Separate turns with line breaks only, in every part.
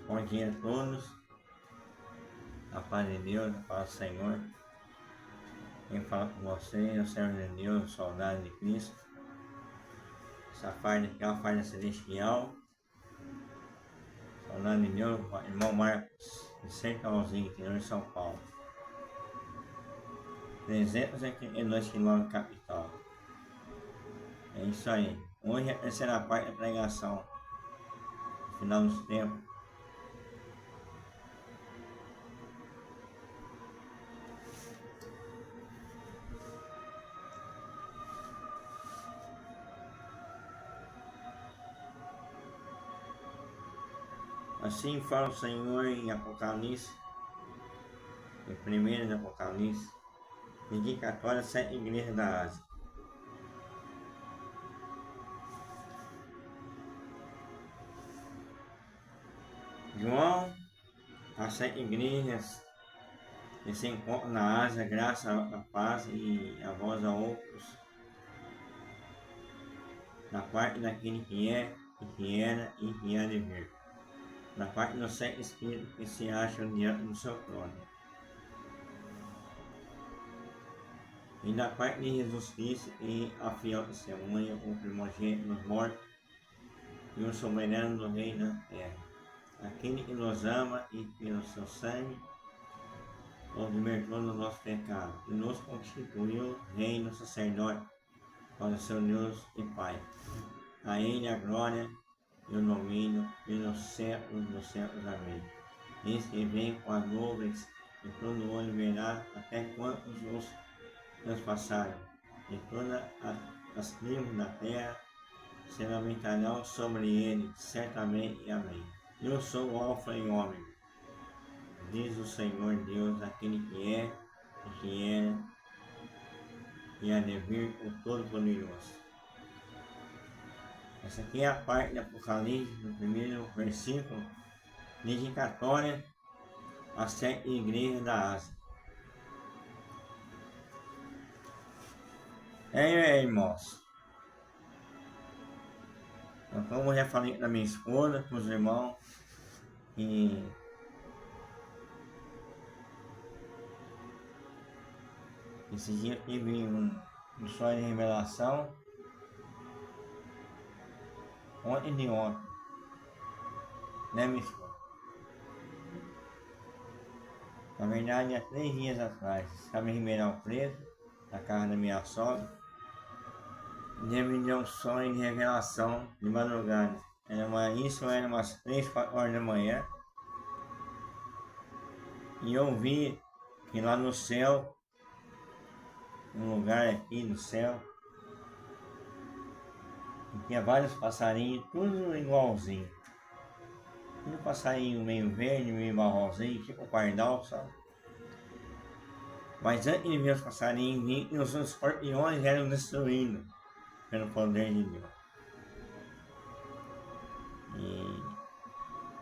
Bom dia a todos, a paz de Deus, a paz do Senhor. Quem fala com você é o Senhor de Deus, o soldado de Cristo. Essa farda aqui é uma farda celestial. Soldado de Deus, irmão Marcos, de Sertãozinho, interior de São Paulo. 382 km capital. É isso aí. Hoje é a terceira parte da pregação. No final dos tempos. Assim fala o Senhor em Apocalipse, em 1 de Apocalipse, dedicatória às 7 igrejas da Ásia. João, as 7 igrejas que se encontram na Ásia, graça à paz e a voz a outros, na parte daquele que é, e que era e que há de vir, na parte dos 7 espíritos que se acham diante do seu trono, e da parte de Jesus Cristo e a fiel testemunha, o primogênito dos mortos e o soberano do reino da terra, aquele que nos ama e pelo seu sangue nos libertou do nosso pecado e nos constituiu reino sacerdote para o seu Deus e Pai. A Ele a glória e o domínio pelos séculos dos séculos. Amém. Eis que vem com as nuvens e todo olho verá até quantos os transpassaram, e todas as tribos da terra se lamentarão sobre ele, certamente. Amém. Eu sou o Alfa e Ômega, diz o Senhor Deus, aquele que é, e que era, e há de vir, o Todo-Poderoso. Essa aqui é a parte do Apocalipse, do primeiro versículo, dedicatória às 7 igrejas da Ásia. Irmãos, então, como eu já falei da minha esposa, com os irmãos, e esse dia tive um sonho de revelação, ontem de ontem, né, minha esposa? Na verdade, há 3 dias atrás, estava em Ribeirão Preto, na casa da minha sogra, e Deus me deu um sonho de revelação de madrugada. Era umas 3, 4 horas da manhã, e eu vi que lá no céu, um lugar aqui no céu, tinha vários passarinhos, tudo igualzinho. Tudo passarinho meio verde, meio marronzinho, tipo pardal, sabe? Mas antes de ver os passarinhos, os escorpiões eram destruídos pelo poder de Deus.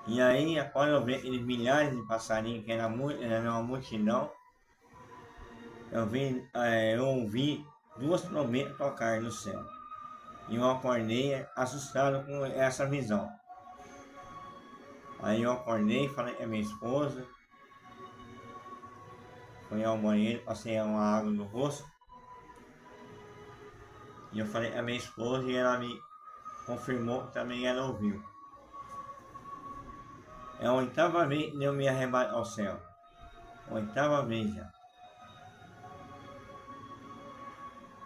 E aí, após eu ver aqueles milhares de passarinhos, que era uma multidão, eu ouvi 2 trombetas tocar no céu. E eu acordei assustado com essa visão. Aí eu acordei, falei com a minha esposa, fui ao banheiro, passei uma água no rosto, e eu falei com a minha esposa e ela me confirmou que também ela ouviu. É a 8ª vez que Deus me arrebata ao céu. 8ª vez já.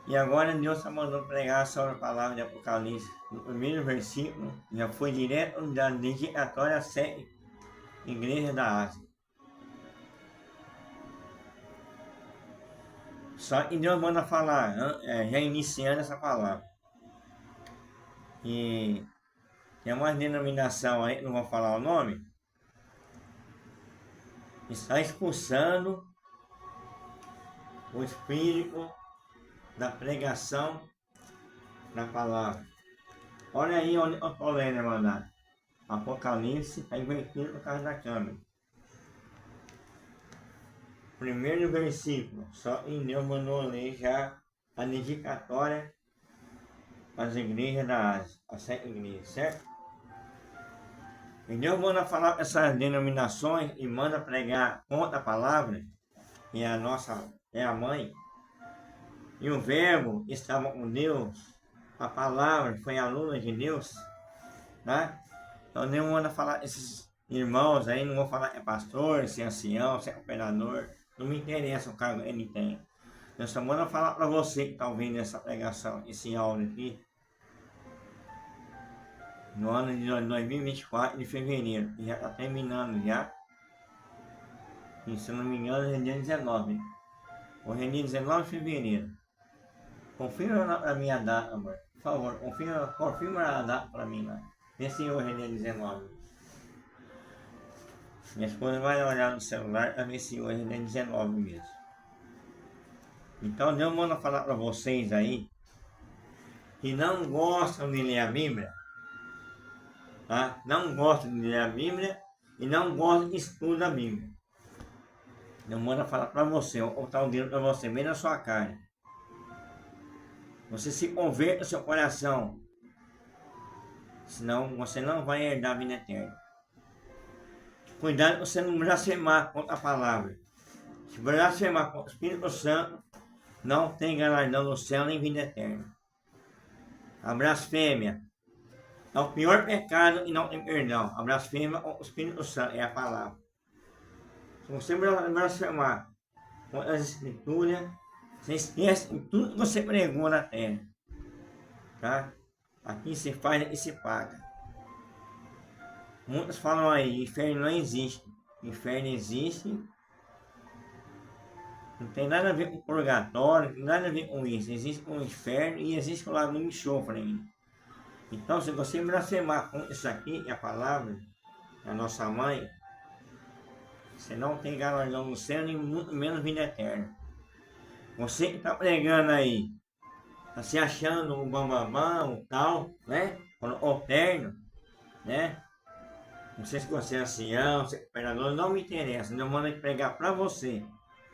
E agora Deus está mandando pregar sobre a palavra de Apocalipse. No primeiro versículo, já foi direto da dedicatória às 7 igrejas da Ásia. Só que Deus manda falar, já iniciando essa palavra. E tem uma denominação aí, não vou falar o nome, está expulsando o espírito da pregação da palavra. Olha aí onde eu estou lendo, mandado. Apocalipse está invertido por causa da câmera. Primeiro versículo, só em Deus mandou ler já a dedicatória às igrejas da Ásia, as 7 igrejas, certo? E Deus manda falar essas denominações e manda pregar contra a palavra, e a nossa é a mãe. E o verbo estava com Deus, a palavra foi aluna de Deus, né? Então Deus manda falar esses irmãos aí, não vou falar que é pastor, se é ancião, se é operador, não me interessa o cargo que ele tem. Eu só mando falar para você que está ouvindo essa pregação, esse áudio aqui, no ano de 2024, de fevereiro, que já está terminando já. E se não me engano é dia 19. Hoje é dia 19 de fevereiro. Confirma a minha data, amor. Por favor, confirma a data para mim lá. Vê se hoje é dia 19. Minha esposa vai olhar no celular para ver se hoje é dia 19 mesmo. Então Deus manda falar para vocês aí que não gostam de ler a Bíblia, tá? Não gostam de ler a Bíblia e não gostam de estudar a Bíblia. Deus manda falar para você, ou está o dedo para você, bem na sua cara. Você se converta no seu coração, senão você não vai herdar a vida eterna. Cuidado para você não blasfemar contra a palavra. Se blasfemar contra o Espírito Santo, não tem galardão no céu nem vida eterna. A blasfêmia é o pior pecado e não tem perdão. A blasfêmia contra o Espírito Santo é a palavra. Se você blasfemar contra as Escrituras, você esquece de tudo que você pregou na terra. Tá? Aqui se faz e se paga. Muitos falam aí, inferno não existe. Inferno existe. Não tem nada a ver com purgatório, não tem nada a ver com isso. Existe um inferno e existe o lado do enxofre ainda. Então, se você blasfemar com isso aqui, a palavra, a nossa mãe, você não tem galardão no céu, nem muito menos vida eterna. Você que está pregando aí, está se achando um bambambam, um tal, né? O terno, né? Não sei se você é ancião, se é operador, não me interessa. Eu mando pregar para você.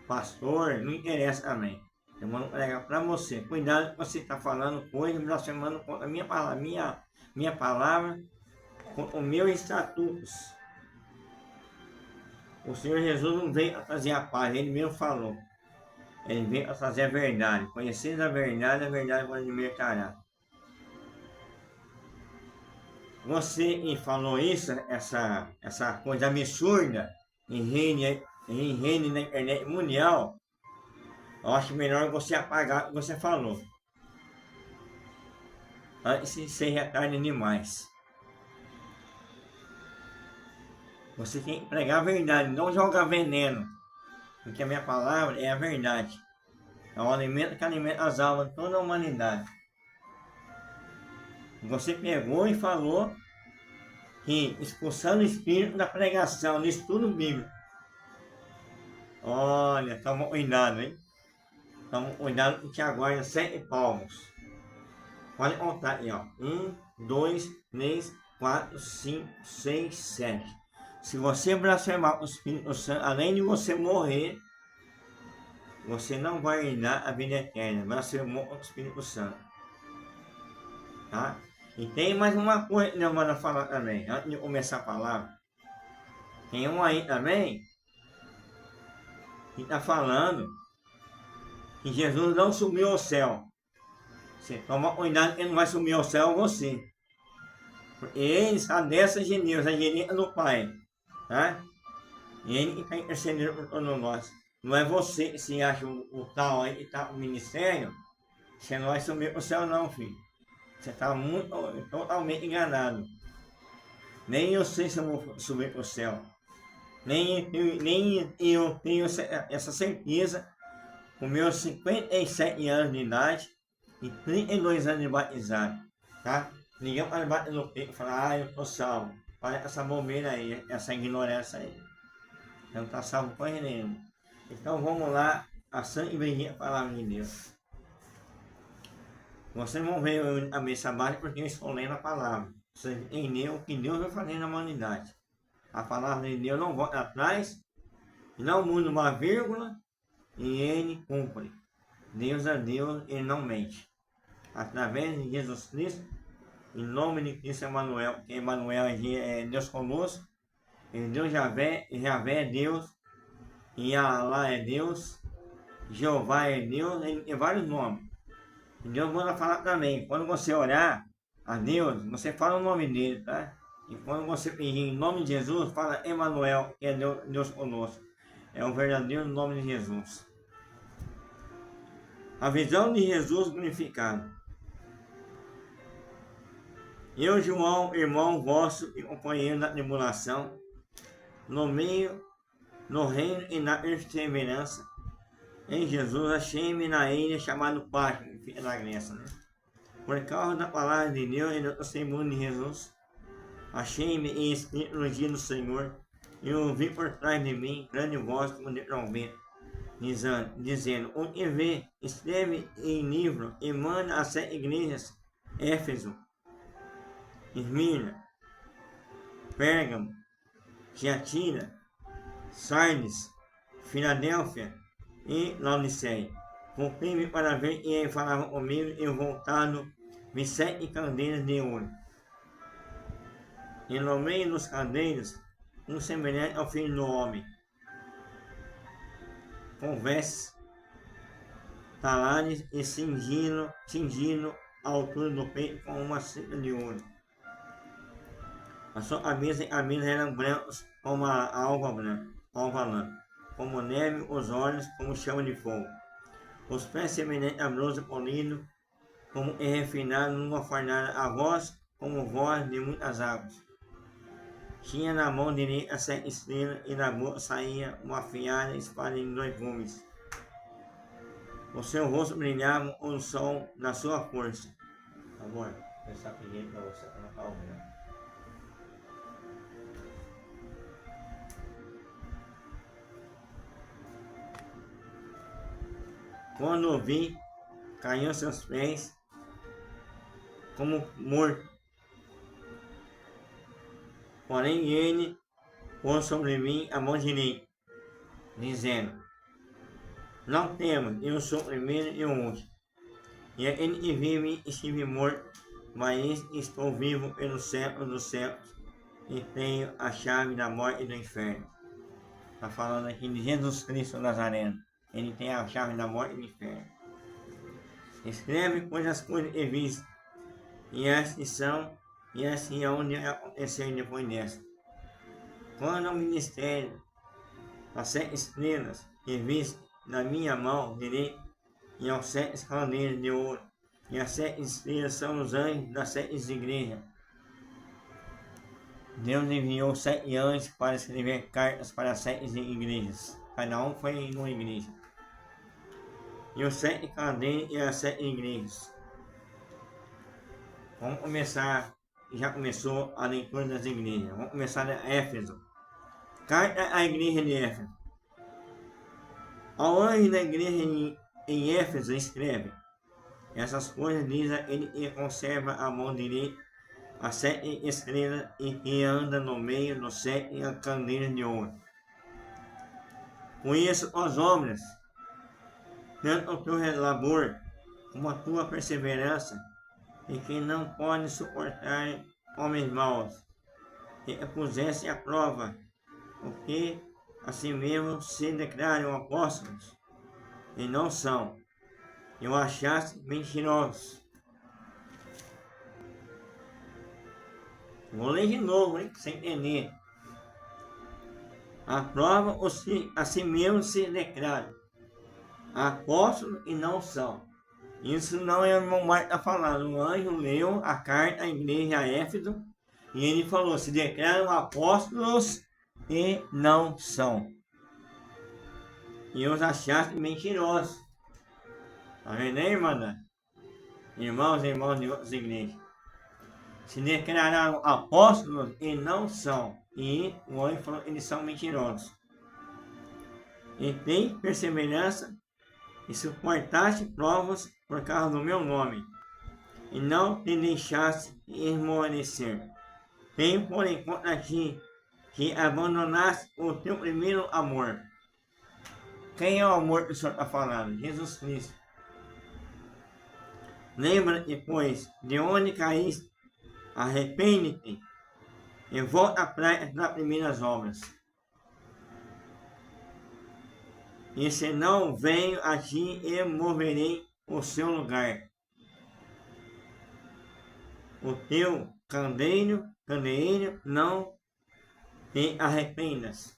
Pastor, não interessa também. Eu mando pregar para você. Cuidado que você está falando coisa, blasfemando contra a minha palavra, contra os meus estatutos. O Senhor Jesus não veio a trazer a paz, Ele mesmo falou. Ele veio a trazer a verdade. Conheceis a verdade vos libertará. Você me falou isso, essa coisa absurda, em reino na internet mundial, eu acho melhor você apagar o que você falou. Antes de ser retarde demais. Você tem que pregar a verdade, não jogar veneno. Porque a minha palavra é a verdade. É o alimento que alimenta as almas de toda a humanidade. Você pegou e falou que expulsando o espírito da pregação, no estudo bíblico. Olha, toma cuidado, hein? Toma cuidado que te aguarda 7 palmos. Pode contar aí, ó. 1, 2, 3, 4, 5, 6, 7. Se você blasfemar o Espírito Santo, além de você morrer, você não vai herdar a vida eterna. Blasfemou o Espírito Santo. Tá? E tem mais uma coisa que eu mando falar também, antes de começar a palavra. Tem um aí também que está falando que Jesus não subiu ao céu. Você toma cuidado que ele não vai subir ao céu você. Porque ele está dessa de Deus, a direita do Pai. Tá? E ele que está intercedendo por todos nós. Não é você que se acha o tal aí que está no ministério, você não vai subir para o céu não, filho. Você está totalmente enganado. Nem eu sei se eu vou subir para o céu. Nem eu tenho essa certeza, com meus 57 anos de idade e 32 anos de batizado. Tá? Ninguém vai bater no peito e falar, eu estou salvo. Olha essa bobeira aí, essa ignorância aí. Eu não está salvo com nenhum. Então vamos lá, a sã e bendita palavra de Deus. Vocês vão ver a missa básica porque eu estou lendo a palavra. Vocês entendem o que Deus vai fazer na humanidade. A palavra de Deus não volta atrás, não muda uma vírgula e ele cumpre. Deus é Deus, ele não mente. Através de Jesus Cristo, em nome de Cristo Emanuel, que Emanuel é Deus conosco, e Deus Javé é Deus, e Alá é Deus, Jeová é Deus, tem vários nomes. E Deus manda falar também, quando você orar a Deus, você fala o nome dele, tá? E quando você pedir em nome de Jesus, fala Emanuel, que é Deus conosco. É o verdadeiro nome de Jesus. A visão de Jesus glorificado. Eu, João, irmão vosso e companheiro da tribulação, no reino e na perseverança, em Jesus achei-me na ilha chamada Patmos, fica na Grécia, né? Por causa da palavra de Deus e do testemunho de Jesus, achei-me em espírito no dia do Senhor, e ouvi por trás de mim grande voz como de trombeta, dizendo, o que vê, escreve em livro e manda às 7 igrejas, Éfeso, Esmirna, Pérgamo, Tiatira, Sardes, Filadélfia e Laodiceia. Comprei-me para ver e ele falava comigo e voltado me 7 candeias de ouro. E no meio dos candeias, um semelhante ao filho do homem, com vestes talares e cingindo a altura do peito com uma cinta de ouro. A sua cabeça e cabelos eram brancos como a alva lã, como neve os olhos como chama de fogo. Os pés semelhantes a bronze polido, como refinado numa fornalha, a voz como voz de muitas águas. Tinha na mão direita 7 estrelas e da boca saía uma afiada espada em 2 gumes. O seu rosto brilhava com o sol da sua força. Amor, eu só pedi para você colocar o branco. Quando o vi, caiu aos seus pés como morto. Porém ele pôs sobre mim a mão direita, dizendo, não temas, eu sou o primeiro e o último. E aquele que vive estive morto, mas estou vivo pelos séculos dos séculos, e tenho a chave da morte e do inferno. Está falando aqui de Jesus Cristo Nazareno. Ele tem a chave da morte e do inferno. Escreve coisas que viste, e estas são, e assim é onde acontecer depois dessa. Quando o ministério, as 7 estrelas que viste na minha mão direita, e aos 7 candeias de ouro, e as 7 estrelas são os anjos das 7 igrejas. Deus enviou 7 anjos para escrever cartas para as 7 igrejas. Cada um foi em uma igreja. E os 7 candeias e as 7 igrejas. Vamos começar, já começou a leitura das igrejas. Vamos começar a Éfeso. Carta à igreja de Éfeso. Ao anjo da igreja em Éfeso escreve, essas coisas diz ele que conserva a mão direita as 7 estrelas e que anda no meio dos 7 candeias de ouro. Conheço as obras, tanto o teu labor como a tua perseverança, e que não pode suportar homens maus, que pusesse à prova o que assim mesmo se declaram apóstolos, e não são, e o achaste mentirosos. Vou ler de novo, hein, sem entender. A prova os que a si mesmo se declaram apóstolos e não são. Isso não é o irmão Marco está falando. O anjo leu a carta à igreja a Éfeso e ele falou, se declaram apóstolos e não são. E os achaste mentirosos. Tá vendo aí, irmã? Irmãos e irmãs de outras igrejas. Se declararam apóstolos e não são. E o anjo falou que eles são mentirosos. E tem perseverança e suportaste provas por causa do meu nome. E não te deixaste esmorecer. Tenho, porém, contra ti que abandonaste o teu primeiro amor. Quem é o amor que o Senhor está falando? Jesus Cristo. Lembra-te, pois, de onde caíste arrepende-te e volta atrás das primeiras obras. E se não venho a ti, eu moverei o seu lugar. O teu candeeiro não te arrependas.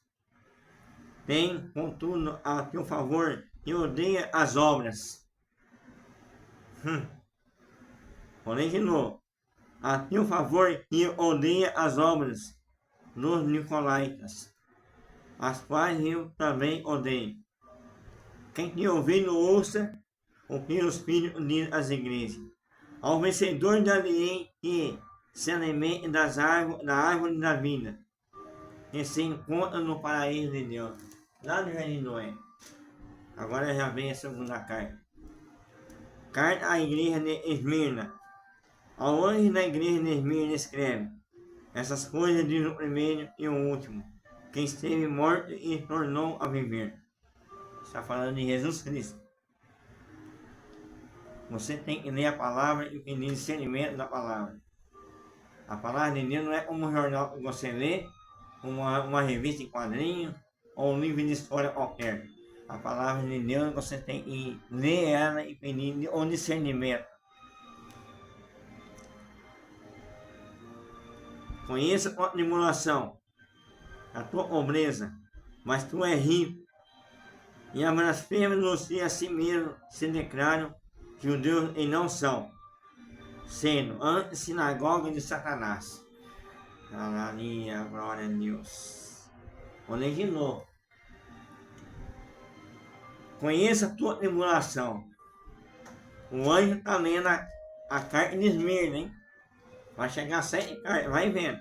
Tem, contudo, a teu favor e odeia as obras. Porém, de novo, a teu favor e odeia as obras dos Nicolaitas, as quais eu também odeio. Quem te ouvir, ouça o que o Espírito diz às igrejas. Ao vencedor darei que se alimente da árvore da vida, que se encontra no paraíso de Deus, lá no Jardim Noé. Agora já vem a segunda carta. Carta à igreja de Esmirna. Ao anjo da igreja de Esmirna escreve: essas coisas diz o primeiro e o último, que esteve morto e tornou a viver. Está falando de Jesus Cristo. Você tem que ler a palavra e ter discernimento da palavra. A palavra de Deus não é como um jornal que você lê, uma revista em quadrinhos ou um livro de história qualquer. A palavra de Deus você tem que ler ela e pedir o discernimento. Conheça a tribulação, a tua pobreza, mas tu és rico. E a blasfêmia nos dias a si mesmo se declaram judeus e não são, sendo antes sinagoga de Satanás. Aleluia, glória a Deus. Vou ler de novo. Conheça a tua tribulação. O anjo está lendo a carta de Esmirna, hein? Vai chegar 7 cartas, vai vendo.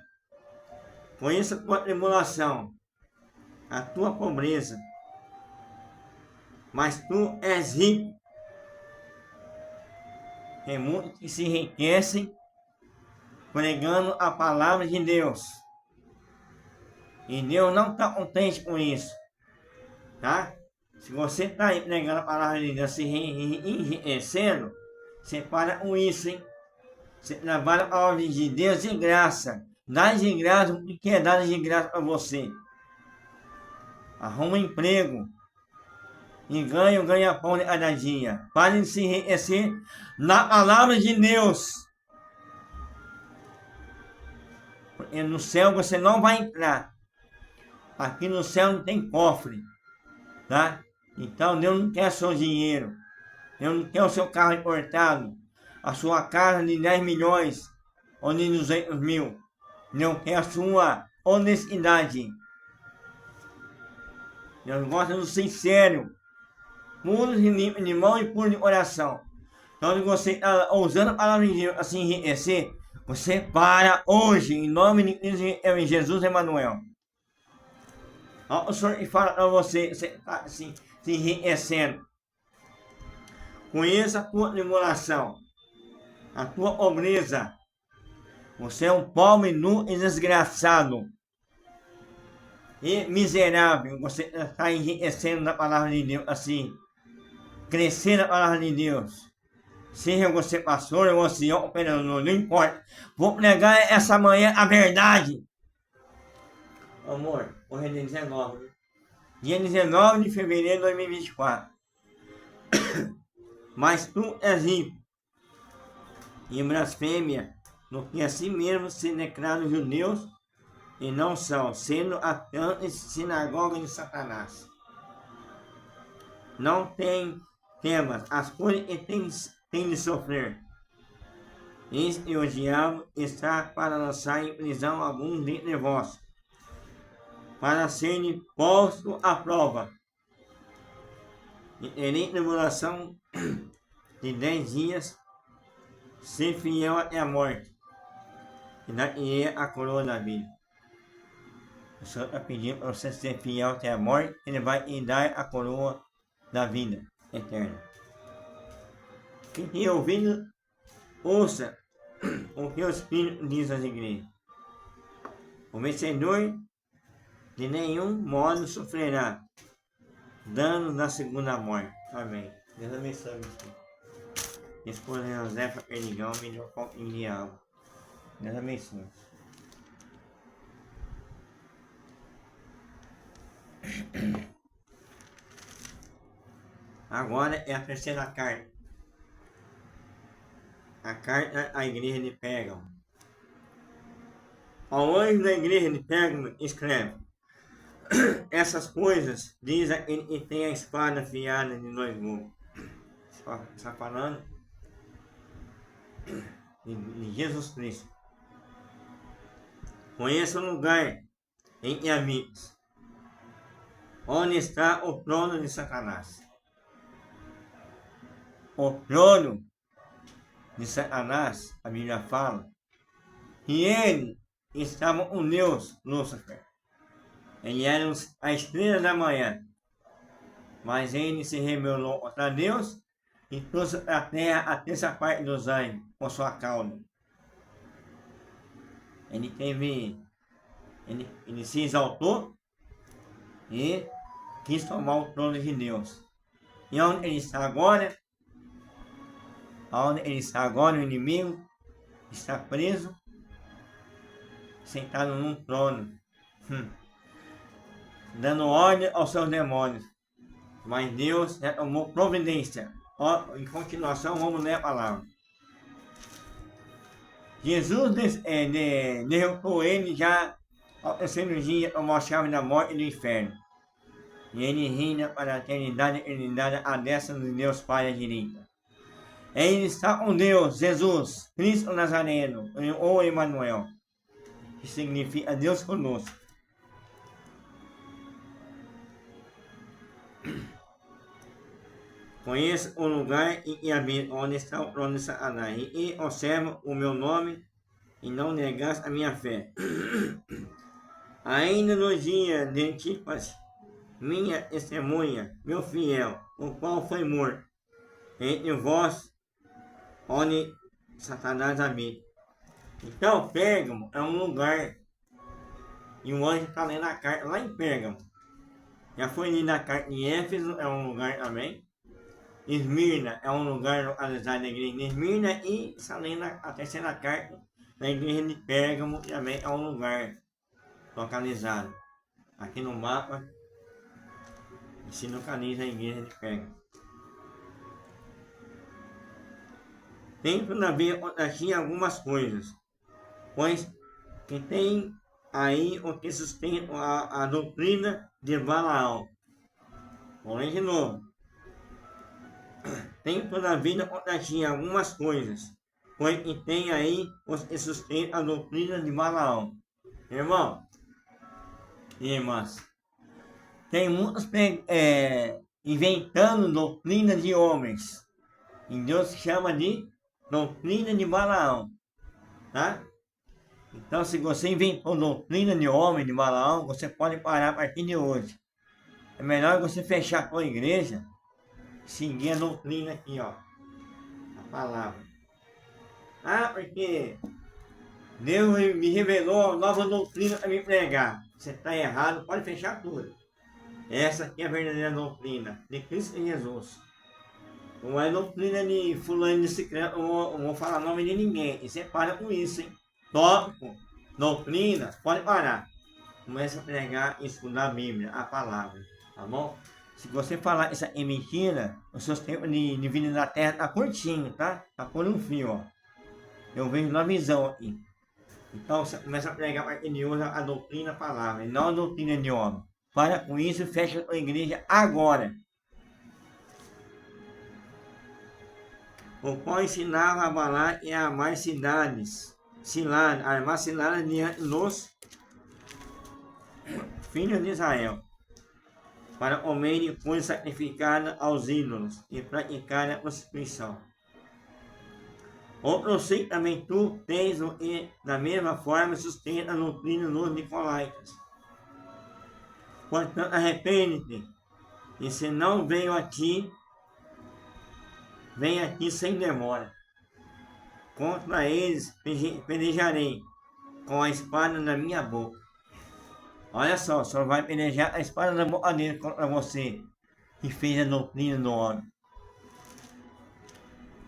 Conheça a tua tribulação, a tua pobreza, mas tu és rico. Tem muitos que se enriquecem pregando a palavra de Deus. E Deus não está contente com isso. Tá? Se você está aí pregando a palavra de Deus, se enriquecendo, você para com isso, hein? Você trabalha a palavra de Deus de graça. Dá de graça o que é dado de graça para você. Arruma um emprego. E ganha pão de cada dia. Pare de se enriquecer na palavra de Deus. Porque no céu você não vai entrar. Aqui no céu não tem cofre. Tá? Então Deus não quer seu dinheiro. Deus não quer o seu carro importado. A sua casa de 10 milhões ou de 200 mil. Deus quer a sua honestidade. Deus gosta do sincero. Puros e limpos de mão e puros de coração. Então, se você está usando a palavra de Deus assim enriquecer, você para hoje, em nome de Jesus Emmanuel. O Senhor fala para você, você está se enriquecendo. Conheça a tua tribulação, a tua pobreza. Você é um pobre, nu e desgraçado. E miserável. Você está enriquecendo na palavra de Deus assim. Crescer na palavra de Deus. Seja você pastor ou senhor operador, não importa. Vou pregar essa manhã a verdade. Amor, hoje é dia 19. Dia 19 de fevereiro de 2024. Mas tu és rico. E blasfêmia, no que assim mesmo se declaram judeus e não são, sendo até sinagoga de Satanás. Não tem temas, as coisas que tem de sofrer. E o diabo está para lançar em prisão alguns dentre vós, para serem postos à prova. E terem tribulação de 10 dias, ser fiel até a morte, e dar-lhe a coroa da vida. O Senhor está pedindo para você ser fiel até a morte, Ele vai lhe dar a coroa da vida eterna. Quem tem ouvido, ouça o que o Espírito diz às igrejas. O vencedor de nenhum modo sofrerá dano na segunda morte. Amém. Deus abençoe você. Esposa José Perdigão me deu um pouquinho de água. Deus abençoe. Agora é a terceira carta. A carta à igreja de Pérgamo. Ao anjo da igreja de Pérgamo escreve: essas coisas diz aquele que tem a espada afiada de dois gumes. Está falando de Jesus Cristo. Conheça o lugar em que habitas, onde está o trono de Satanás. O trono de Satanás, a Bíblia fala, e ele estava com Deus, Lúcifer. Ele era a estrela da manhã, mas ele se rebelou contra Deus e trouxe para a terra a terça parte dos anjos com sua cauda. Ele se exaltou e quis tomar o trono de Deus. E onde ele está agora? Onde ele está agora, o inimigo está preso, sentado num trono, dando ordem aos seus demônios. Mas Deus já tomou providência. Em continuação, vamos ler a palavra. Jesus derrotou ele já ao terceiro dia, tomou a chave da morte e do inferno. E ele reina para a eternidade, à destra de Deus Pai à direita. Ele está com Deus, Jesus, Cristo Nazareno, ou Emmanuel, que significa Deus conosco. Conheça o lugar em que habito, onde está o trono de Satanás, e observa o meu nome, e não negas a minha fé. Ainda no dia de Antipas, minha testemunha, meu fiel, o qual foi morto, entre vós, onde Satanás habita. Então, Pérgamo é um lugar, e o anjo está lendo a carta lá em Pérgamo. Já foi lida a carta em Éfeso, é um lugar também. Esmirna é um lugar localizado na igreja de Esmirna, e está lendo a terceira carta da igreja de Pérgamo, também é um lugar localizado. Aqui no mapa se localiza a igreja de Pérgamo. Tem todavia aqui algumas coisas, pois que tem aí o que sustenta a doutrina de Balaão. Vou ler de novo. Tem todavia aqui algumas coisas, pois que tem aí os que sustentam a doutrina de Balaão. Irmão e irmãs, tem muitos inventando doutrina de homens, e Deus chama de doutrina de Balaão, tá? Então, se você inventou doutrina de homem, de Balaão, você pode parar a partir de hoje. É melhor você fechar a tua igreja, seguir a doutrina aqui, ó, a palavra. Ah, porque Deus me revelou nova doutrina para me pregar. Você está errado, pode fechar tudo. Essa aqui é a verdadeira doutrina de Cristo e Jesus. Não é doutrina de fulano de ciclano, não vou falar nome de ninguém. E você para com isso, hein? Tópico, doutrina, pode parar. Começa a pregar e estudar a Bíblia, a palavra, tá bom? Se você falar isso é mentira, os seus tempos de vida na terra tá curtinho, tá? Tá por um fio, ó. Eu vejo na visão aqui. Então você começa a pregar para quem usa a doutrina, a palavra, e não a doutrina de homem. Para com isso e fecha a igreja agora. O qual ensinava a abalar e a amar cidades, armar ciladas diante dos filhos de Israel, para comerem coisas sacrificadas aos ídolos e praticarem a prostituição. Outro sei também tu tens o que, da mesma forma, sustenta a doutrina dos Nicolaitas. Portanto, arrepende-te, e se não veio a ti, vem aqui sem demora. Contra eles pelejarei com a espada na minha boca. Olha só, o senhor vai pelejar a espada na boca dele contra você, que fez a doutrina do homem.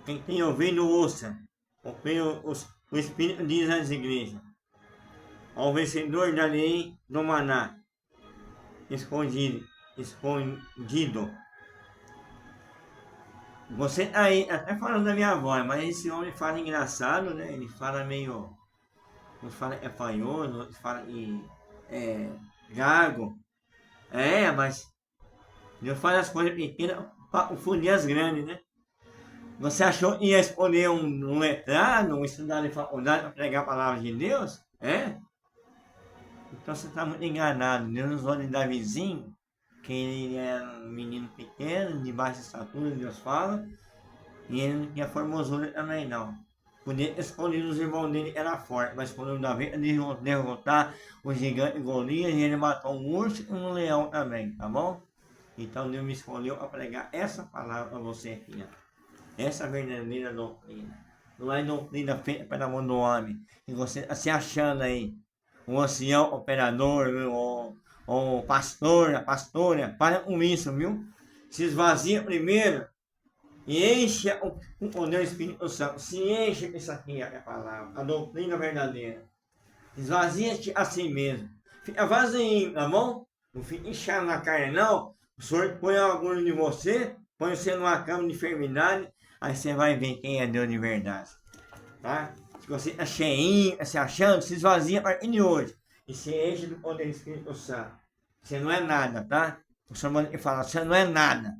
Quem tem ouvido, ouça. o Espírito diz às igrejas: ao vencedor darei do maná escondido. Você tá aí até falando da minha voz, mas esse homem fala engraçado, né? Ele fala meio. Uns falam é fanhoso, outros falam gago. Mas Deus faz as coisas pequenas para confundir as grandes, né? Você achou que ia escolher um letrado, um estudante de faculdade para pregar a palavra de Deus? Então você está muito enganado. Deus nos olha de Davizinho, que ele era um menino pequeno, de baixa estatura, Deus fala, e ele não tinha formosura também não. Podia escolher os irmãos dele, era forte, mas escolheu Davi de derrotar o gigante Golias, e ele matou um urso e um leão também, tá bom? Então Deus me escolheu para pregar essa palavra para você aqui, ó. Essa verdadeira doutrina. Não é doutrina feita pela mão do homem. E você está se achando aí, um ancião operador, ou pastor, a pastora, para com isso, viu? Se esvazia primeiro e enche o poder do Espírito Santo. Se enche isso aqui, a palavra, a doutrina verdadeira. Esvazia-te a si mesmo. Fica vazio, tá bom? Não fica inchado na carne, não. O Senhor põe orgulho de você, põe você numa cama de enfermidade, aí você vai ver quem é Deus de verdade. Tá? Se você está cheinho, se achando, se esvazia a partir de hoje. E se enche do poder do Espírito Santo. Você não é nada, tá? O Senhor manda falar, você não é nada.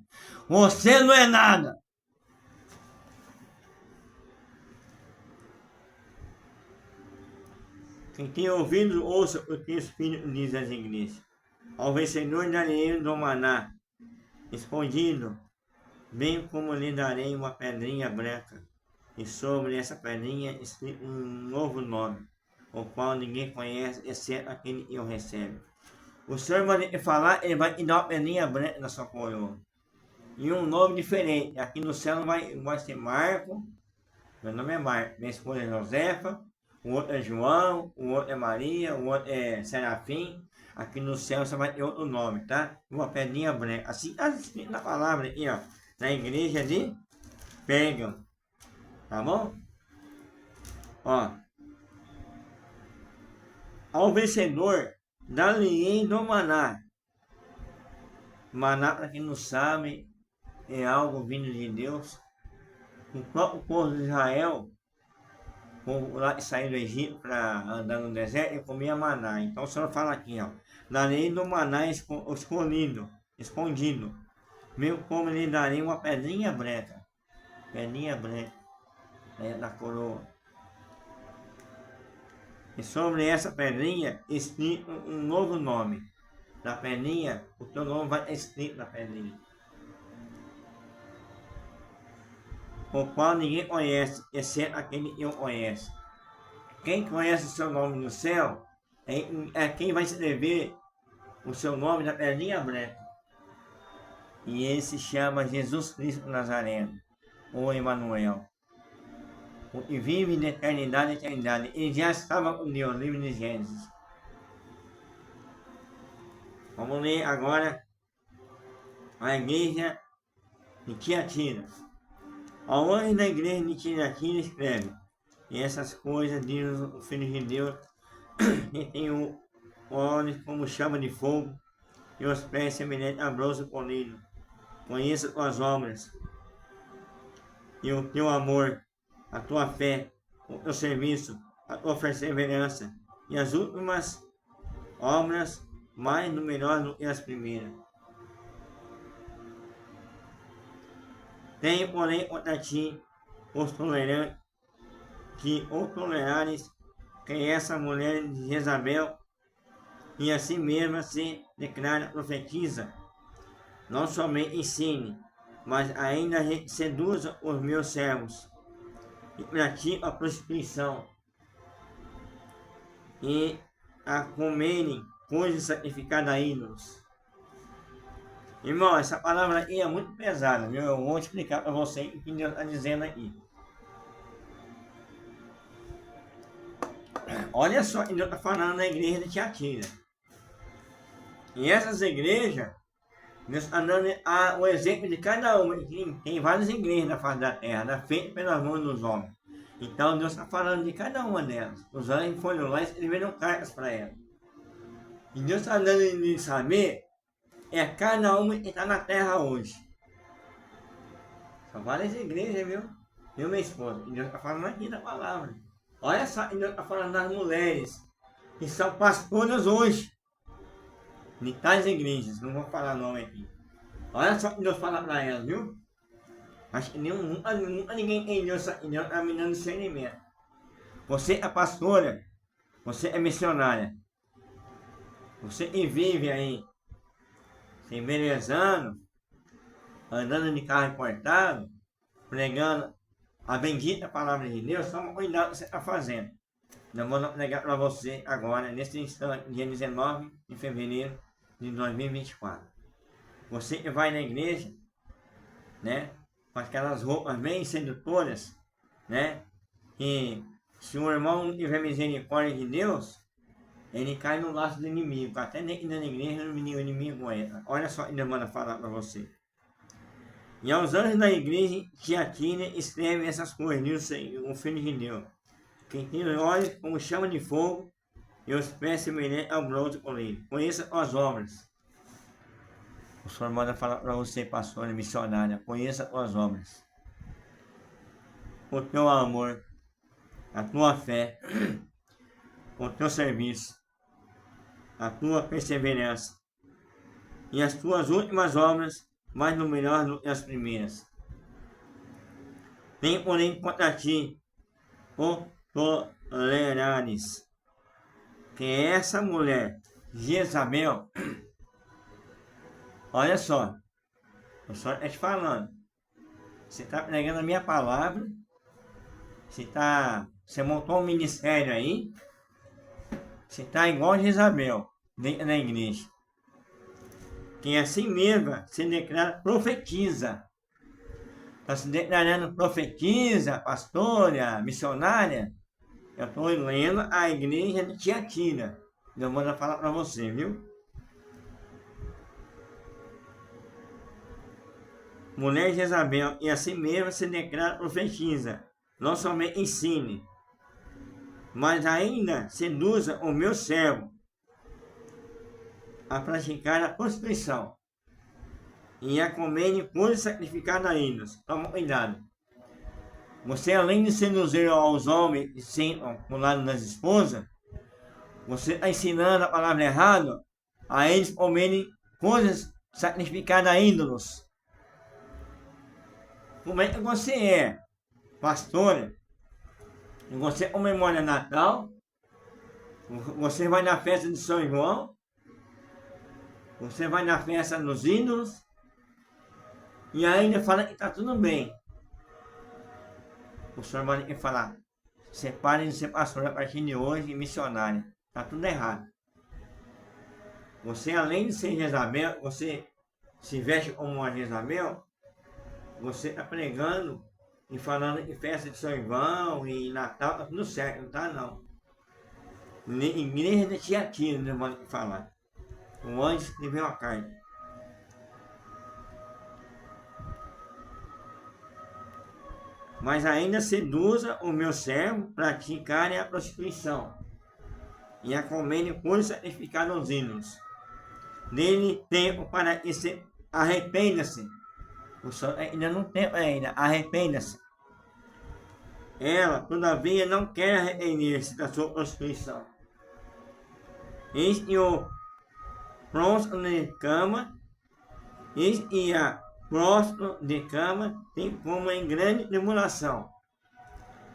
Você não é nada. Quem tem ouvido, ouça o que o Espírito diz às igrejas. Ao vencedor darei do maná escondido, bem como lhe darei uma pedrinha branca, e sobre essa pedrinha escrito um novo nome, o qual ninguém conhece, exceto aquele que o recebe. O Senhor vai falar, ele vai te dar uma pedrinha branca na sua coroa, e um nome diferente. Aqui no céu vai ser Marco, meu nome é Marco, minha esposa é Josefa, o outro é João, o outro é Maria, o outro é Serafim. Aqui no céu você vai ter outro nome, tá? Uma pedrinha branca. Assim está escrito na palavra aqui, ó. Na igreja de Pérgamo. Tá bom? Ó. Ao vencedor, dar-lhe-ei do maná. Maná, para quem não sabe, é algo vindo de Deus. O próprio povo de Israel, lá que saiu do Egito para andar no deserto, e comia maná. Então o Senhor fala aqui, ó. Darei do maná escondido. Meu como lhe darei uma pedrinha branca. Pedrinha branca. Da coroa. E sobre essa pedrinha, escrito um novo nome. Na pedrinha, o teu nome vai escrito na pedrinha. O qual ninguém conhece, exceto aquele que o conhece. Quem conhece o seu nome no céu, é quem vai escrever o seu nome na pedrinha branca. E ele se chama Jesus Cristo Nazareno, ou Emmanuel. O que vive de eternidade em eternidade. Ele já estava com Deus, livro de Gênesis. Vamos ler agora a igreja de Tiatira. Ao anjo da igreja de Tiatira escreve: e essas coisas diz o Filho de Deus, que tem olhos como chama de fogo, e os pés semelhantes a bronze polido. Conheça tuas obras, e o teu amor, a tua fé, o teu serviço, a tua perseverança, e as últimas obras mais numerosas do que as primeiras. Tenho, porém, contra ti, os tolerantes, que o tolerares, que essa mulher de Jezabel, e assim mesma se declara profetiza, não somente ensine, mas ainda seduza os meus servos, e pratica a prostituição, e a comerem coisas sacrificadas a ídolos. Irmão, essa palavra aqui é muito pesada, viu? Eu vou explicar para você o que Deus está dizendo aqui. Olha só o que Deus está falando na igreja de Tiatira. E essas igrejas, Deus está dando o exemplo de cada uma. Tem várias igrejas na face da terra, feitas pelas mãos dos homens. Então Deus está falando de cada uma delas. Os anjos foram lá e escreveram cartas para elas. E Deus está dando de saber cada uma que está na terra hoje. São várias igrejas, viu? Eu e minha esposa. E Deus está falando aqui da palavra. Olha só, Deus está falando das mulheres que são pastoras hoje. De tais igrejas, não vou falar nome aqui. Olha só o que Deus fala para elas, viu? Acho que nunca ninguém entendeu Deus está me dando discernimento. Você é pastora, você é missionária. Você que vive aí, se embelezando, andando de carro importado, pregando a bendita palavra de Deus, toma cuidado do que você está fazendo. Eu vou pregar para você agora, nesse instante, dia 19 de fevereiro de 2024. Você que vai na igreja, né, com aquelas roupas bem sedutoras, né, e se o irmão não tiver misericórdia de Deus, ele cai no laço do inimigo, até dentro da igreja o inimigo entra. Olha só o que Deus manda falar para você. E aos anjos da igreja que Tiatira escreve essas coisas, diz o Filho de Deus, que tem os olhos como chama de fogo e os pés semelhantes ao bronze polido. Conheça as obras. O Senhor manda falar para você, pastora missionária, conheça as obras. O teu amor, a tua fé, o teu serviço, a tua perseverança e as tuas últimas obras mais numerosas do que as primeiras. Tem, porém, contra ti o tolerares, que é essa mulher, Jezabel. Olha só, o Senhor está te falando. Você está pregando a minha palavra, você montou um ministério aí, você está igual a Jezabel dentro da igreja. Quem assim mesma se declara profetiza. Está se declarando profetiza, pastora, missionária. Eu estou lendo a igreja de Tiatira. Eu vou falar para você, viu? Mulher de Jezabel, e assim mesmo se declara profetiza. Não somente ensine, mas ainda seduza o meu servo a praticar a prostituição e a comer coisas sacrificadas a ídolos. Toma cuidado. Você, além de seduzir aos homens que sentam do lado das esposas, você está ensinando a palavra errada a eles comerem coisas sacrificadas a ídolos. Como é que você é pastora? E você comemora Natal? Você vai na festa de São João? Você vai na festa dos ídolos? E ainda fala que está tudo bem. O senhor manda falar, separe de ser pastor a partir de hoje e missionária. Está tudo errado. Você, além de ser Jezabel, você se veste como uma Jezabel, você está pregando e falando em festa de São João e Natal, está tudo certo, não está não. Igreja de Tiatira, não manda falar. O anjo escreveu a carta. Mas ainda seduza o meu servo praticarem a prostituição e a comerem coisas sacrificadas aos ídolos. Dele tempo para que se arrependa-se. O senhor ainda não tem ainda, arrependa-se. Ela, todavia, não quer arrepender-se da sua prostituição. Eis que o próximo de cama, eis que a próximo de cama tem como em grande tribulação.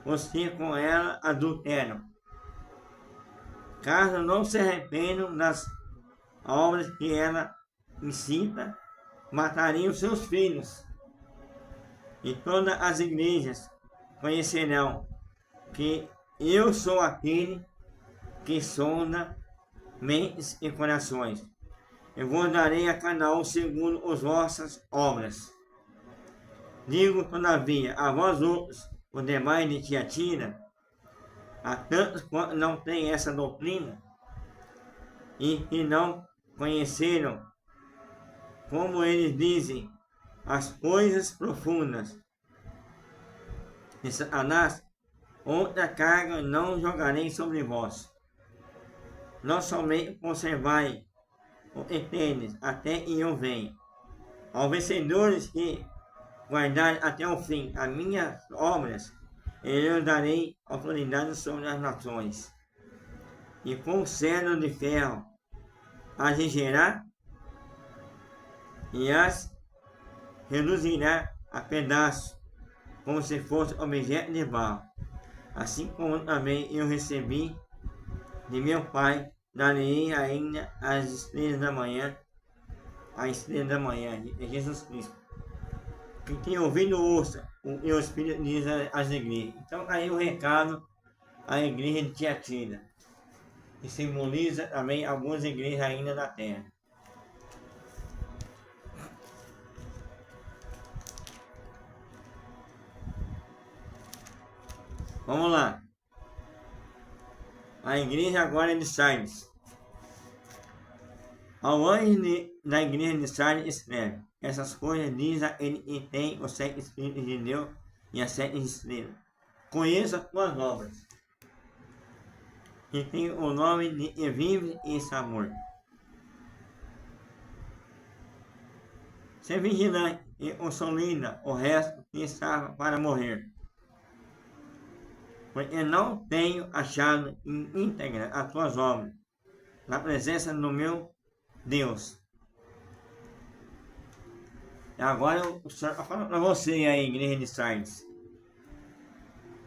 Você com ela adulteram. Caso não se arrependam das obras que ela incita, matariam seus filhos. E todas as igrejas conhecerão que eu sou aquele que sonda mentes e corações. Eu vos darei a cada um segundo as vossas obras. Digo, todavia, a vós outros, os demais de Tiatira, a tantos quanto não têm essa doutrina, e que não conheceram, como eles dizem, as coisas profundas de Satanás, outra carga não jogarei sobre vós. Não somente conservai o eternos até que eu venha. Aos vencedores que guardarem até o fim as minhas obras, eu darei autoridade sobre as nações. E com cedro de ferro as regerá e as reduzirá a pedaços, como se fosse objeto de barro. Assim como também eu recebi de meu Pai, darei ainda as estrelas da manhã, a estrela da manhã, é Jesus Cristo. Quem tem ouvido, ouça o que o Espírito diz às igrejas. Então, aí o recado à igreja de Tiatira, que simboliza também algumas igrejas ainda da terra. Vamos lá. A igreja agora é de Sardes. Ao anjo da igreja de Sardes escreve: essas coisas diz aquele que tem os 7 Espíritos de Deus e as 7 estrelas. Conheça as tuas obras, que tem o nome de que vive e está morto. Ser vigilante e consolida o resto que estava para morrer, porque não tenho achado íntegra as tuas obras, na presença do meu Deus. Agora o Senhor está falando para você aí, igreja de Sardes,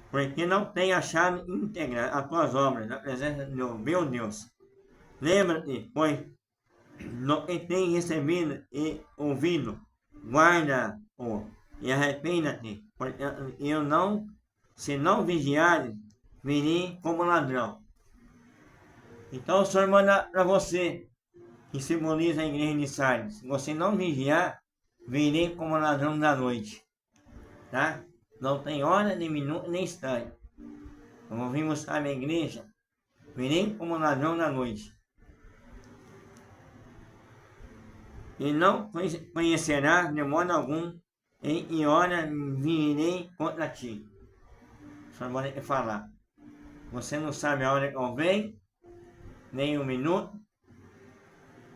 porque não tenho achado íntegra as tuas obras, na presença do meu Deus. Lembra-te, pois, no que tem recebido e ouvido, guarda-o e arrependa-te, porque eu não, se não vigiares, virei como ladrão. Então o Senhor manda para você, que simboliza a igreja de Sardes: se você não vigiar, virei como ladrão da noite. Tá? Não tem hora, nem minuto, nem instante. Como vimos buscar na igreja, virei como ladrão da noite. E não conhecerás de modo algum em que hora virei contra ti. Só pode falar. Você não sabe a hora que eu venho, nem um minuto,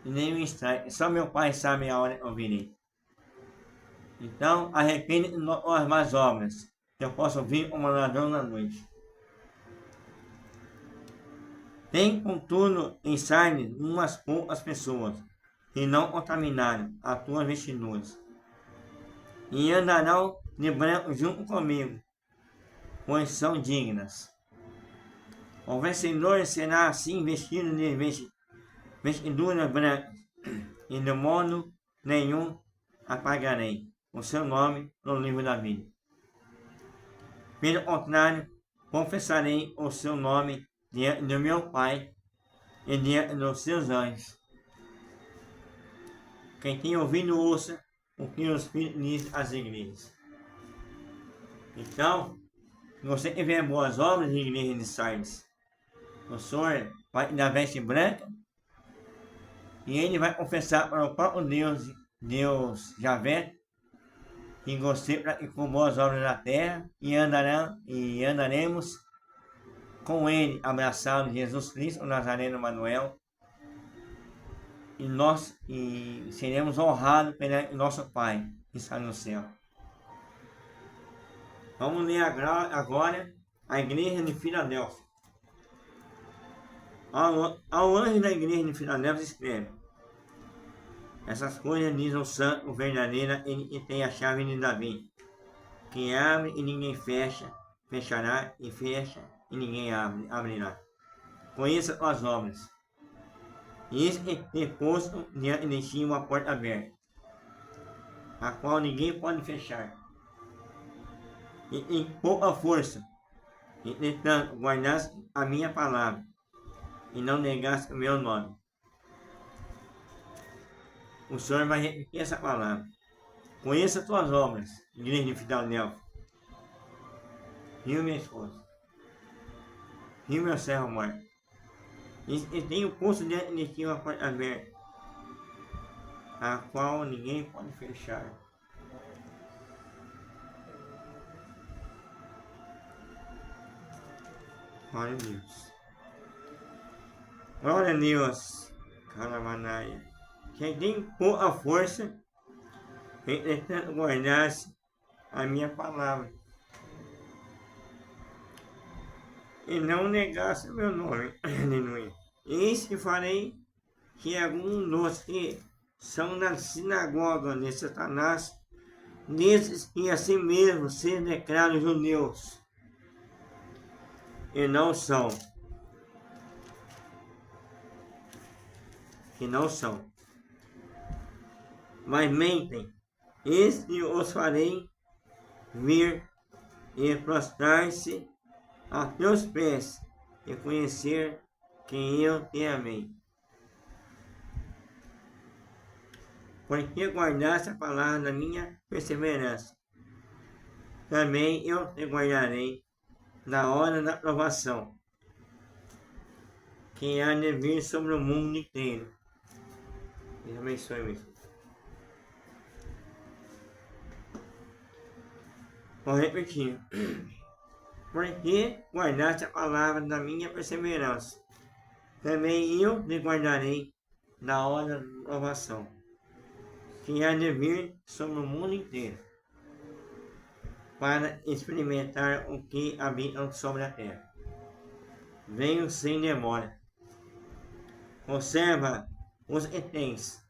nem um instante. Só meu Pai sabe a hora que eu virei. Então, arrepende das más obras, que eu posso vir como ladrão na noite. Tem, contudo, em Sardes umas poucas pessoas que não contaminaram as tuas vestiduras, e andarão de branco junto comigo, pois são dignas. O vencedor será assim vestido de vestiduras brancas, e de modo nenhum apagarei o seu nome no livro da vida. Pelo contrário, confessarei o seu nome diante do meu Pai e diante dos seus anjos. Quem tem ouvido, ouça o que o Espírito diz às igrejas. Então, se você tiver boas obras de igreja de Sardes, o Senhor vai dar veste branca e ele vai confessar para o próprio Deus Javé, que você praticou boas obras na terra e andaremos com ele abraçado Jesus Cristo, o Nazareno Manuel, e seremos honrados pelo nosso Pai que está no céu. Vamos ler agora a igreja de Filadélfia. Ao anjo da igreja de Filadélfia escreve: essas coisas diz o santo, o verdadeiro, ele que tem a chave de Davi, que abre e ninguém fecha, fechará e fecha e ninguém abrirá. Conheça as obras. Eis que tem posto diante de ti uma porta aberta, a qual ninguém pode fechar. E tem pouca força, entretanto, guardaste a minha palavra, e não negaste o meu nome. O Senhor vai repetir essa palavra. Conheça as tuas obras, igreja de Filadélfia. Viu, minha esposa? Viu, meu servo morto? E tem o posto diante de ti uma porta aberta, a qual ninguém pode fechar. Glória a Deus. Glória a Deus. Caramanaia. Quem tem pouca força, entretanto guardasse a minha palavra e não negasse o meu nome. Aleluia. Eis que farei que alguns dos que são da sinagoga de Satanás, desses que a si mesmo se declaram judeus, e não são, mas mentem, este os farei vir e prostrar-se a teus pés e conhecer que eu te amei. Porque guardaste a palavra da minha perseverança, também eu te guardarei na hora da provação, que há de vir sobre o mundo inteiro. Deus abençoe mesmo. Vou repetir. Porque guardaste a palavra da minha perseverança, também eu te guardarei na hora da provação, que há de vir sobre o mundo inteiro, para experimentar o que habitam sobre a terra. Venho sem demora. Conserva os que tens,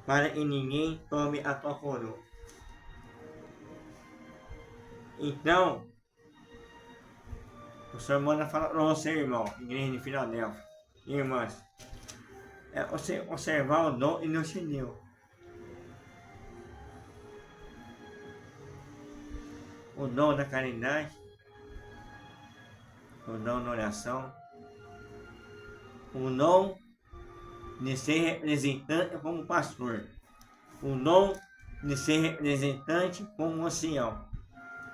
para que ninguém tome a tua coroa. Então, o Senhor manda falar para você, irmão, igreja de Filadélfia, irmãs, é você observar o dom e não se deu. O dom da caridade, o dom da oração, o dom de ser representante como pastor, o dom de ser representante como ancião,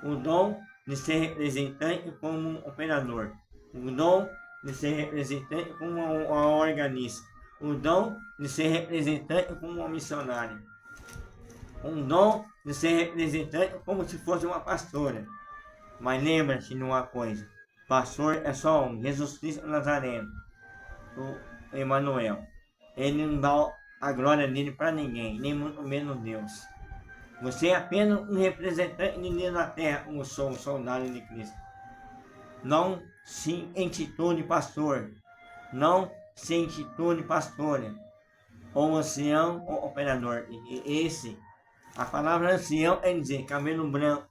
o dom de ser representante como operador, o dom de ser representante como um organista, o dom de ser representante como um missionário, um dom de ser representante como se fosse uma pastora. Mas lembra-se de uma coisa, pastor é só um, Jesus Cristo Nazareno, o Emmanuel. Ele não dá a glória dele para ninguém, nem muito menos Deus. Você é apenas um representante de Deus na terra, como sou um soldado de Cristo. Não se intitule pastor, não se intitule pastora, ou ancião ou operador. E a palavra ancião é dizer cabelo branco,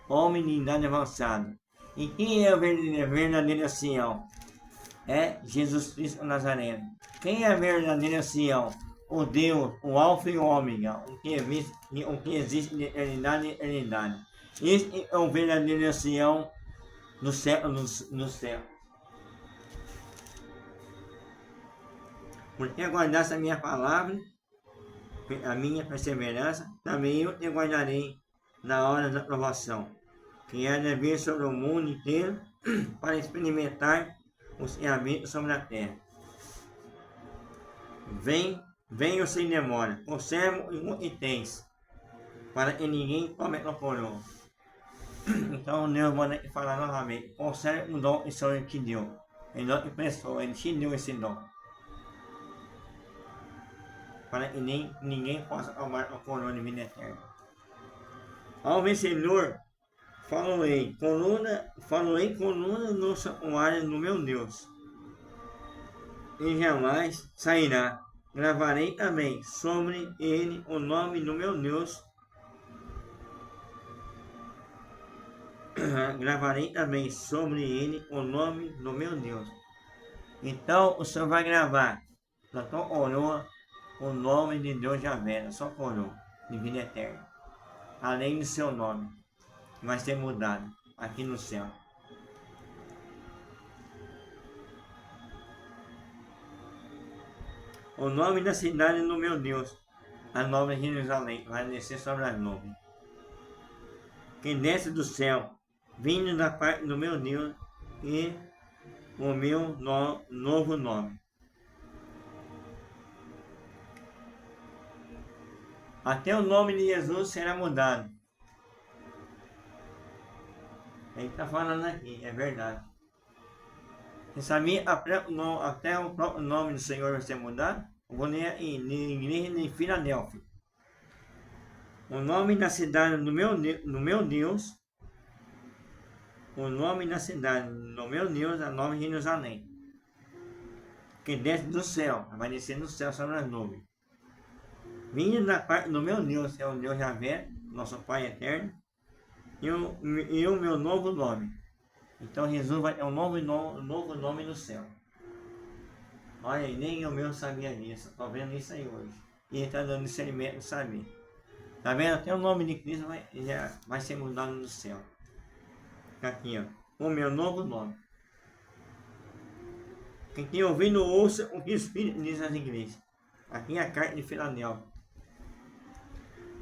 homem de idade avançada. E quem é o verdadeiro ancião? É Jesus Cristo Nazareno. Quem é verdadeiro ancião? O Deus, o Alfa e o Ômega, o que existe de eternidade em eternidade. Este é o verdadeiro ancião no céu. Porque guardaste a minha palavra, a minha perseverança, também eu te guardarei na hora da provação, que há de vir sobre o mundo inteiro para experimentar os que habitam sobre a terra. Venho sem demora, conservo o que tens, para que ninguém tome a coroa. Então Deus manda falar novamente, conserve o dom que o Senhor te deu. Ele não te prestou, Ele te deu esse dom. Para que ninguém possa tomar a coroa de vida eterna. Ao vencedor, falei coluna no santuário do meu Deus, e jamais sairá. Gravarei também sobre ele o nome do meu Deus. Gravarei também sobre ele o nome do meu Deus. Então o Senhor vai gravar na tua coroa o nome de Deus Javé, na sua coroa de vida eterna. Além do seu nome, vai ser mudado aqui no céu. O nome da cidade do meu Deus, a nova Jerusalém, vai descer sobre as nuvens. Que desce do céu, vindo da parte do meu Deus e o meu novo nome. Até o nome de Jesus será mudado. Ele está falando aqui, é verdade. Você sabia até o próprio nome do Senhor vai ser mudado? Eu vou ler aí, na igreja de Filadélfia. O nome da cidade do meu Deus, o nome da cidade do meu Deus é Nova Jerusalém, que desce do céu, vai descer do céu sobre as nuvens. Vindo da parte do meu Deus, é o Deus Javé, nosso Pai eterno, e o meu novo nome. Então Jesus vai ter um novo nome no céu. Olha, nem eu mesmo sabia disso, estou vendo isso aí hoje. E ele está dando discernimento de saber. Tá vendo? Até o nome de Cristo já vai ser mudado no céu. Aqui, ó. O meu novo nome. Quem tem ouvido, ouça o que o Espírito diz às igrejas. Aqui é a carta de Filadélfia.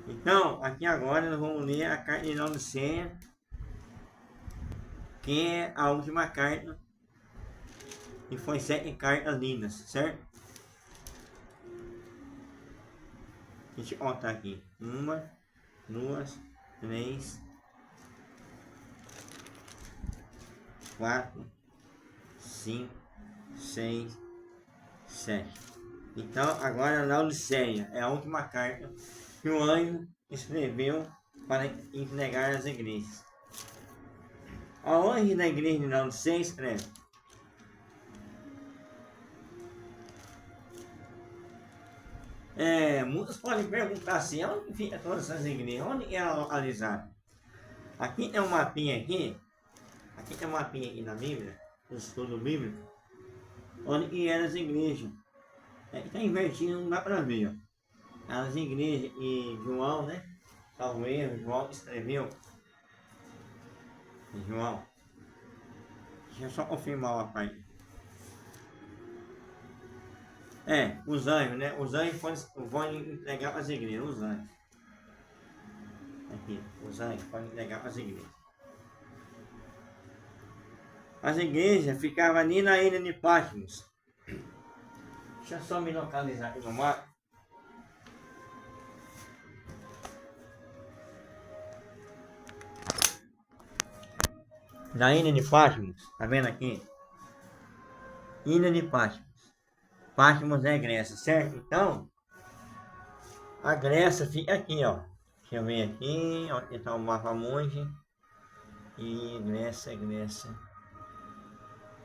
Então, aqui agora nós vamos ler a carta de Laodiceia, que é a última carta. E foi 7 cartas lindas, certo? Deixa eu contar aqui. 1, 2, 3, 4, 5, 6, 7. Então agora a Laodiceia é a última carta que o anjo escreveu para entregar às igrejas. Ao anjo da igreja de Laodiceia escreve: muitos podem perguntar assim, onde fica todas essas igrejas? Onde é ela localizada? Aqui tem um mapinha aqui. Aqui tem um mapinha aqui na Bíblia, no estudo bíblico, onde eram as igrejas. Está invertido, não dá para ver. Ó. As igrejas e João, né? Salvo erro, João escreveu. João. Deixa eu só confirmar uma parte. Os anjos, né? Os anjos vão entregar para as igrejas, os anjos. Aqui, os anjos podem entregar para as igrejas. As igrejas ficavam ali na ilha de Patmos. Deixa eu só me localizar aqui no mapa. Na ilha de Patmos, tá vendo aqui? Ilha de Patmos. Patmos é Grécia, certo? Então, a Grécia fica aqui, ó. Deixa eu ver aqui, ó, aqui tá o mapa monge. E Grécia.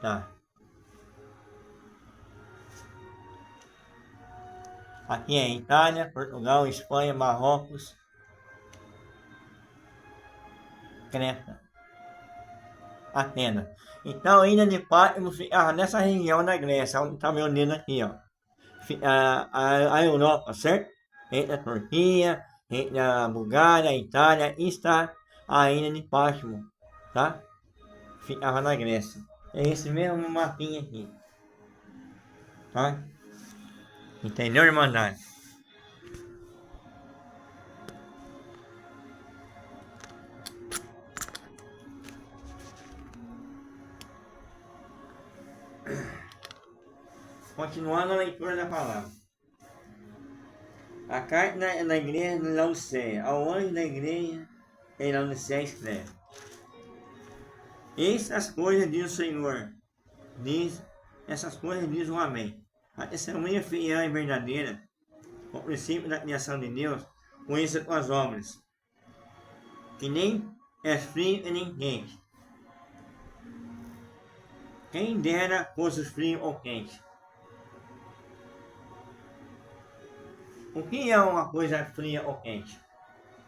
Tá. Aqui é Itália, Portugal, Espanha, Marrocos, Creta, Atenas. Então a ilha de Patmos ficava nessa região da Grécia, onde está meu dedo aqui, ó. A Europa, certo? Entre a Turquia, entre a Bulgária, a Itália, está a ilha de Patmos, tá? Ficava na Grécia. É esse mesmo mapinha aqui, tá? Entendeu, irmandade? Continuando a leitura da palavra. A carta da igreja de Laodiceia, ao anjo da igreja em Laodiceia escreve: Eis as coisas diz o Senhor, essas coisas diz o Amém. A testemunha fiel e verdadeira, o princípio da criação de Deus, conheça tuas obras, que nem é frio e nem quente. Quem dera fosse frio ou quente. O que é uma coisa fria ou quente?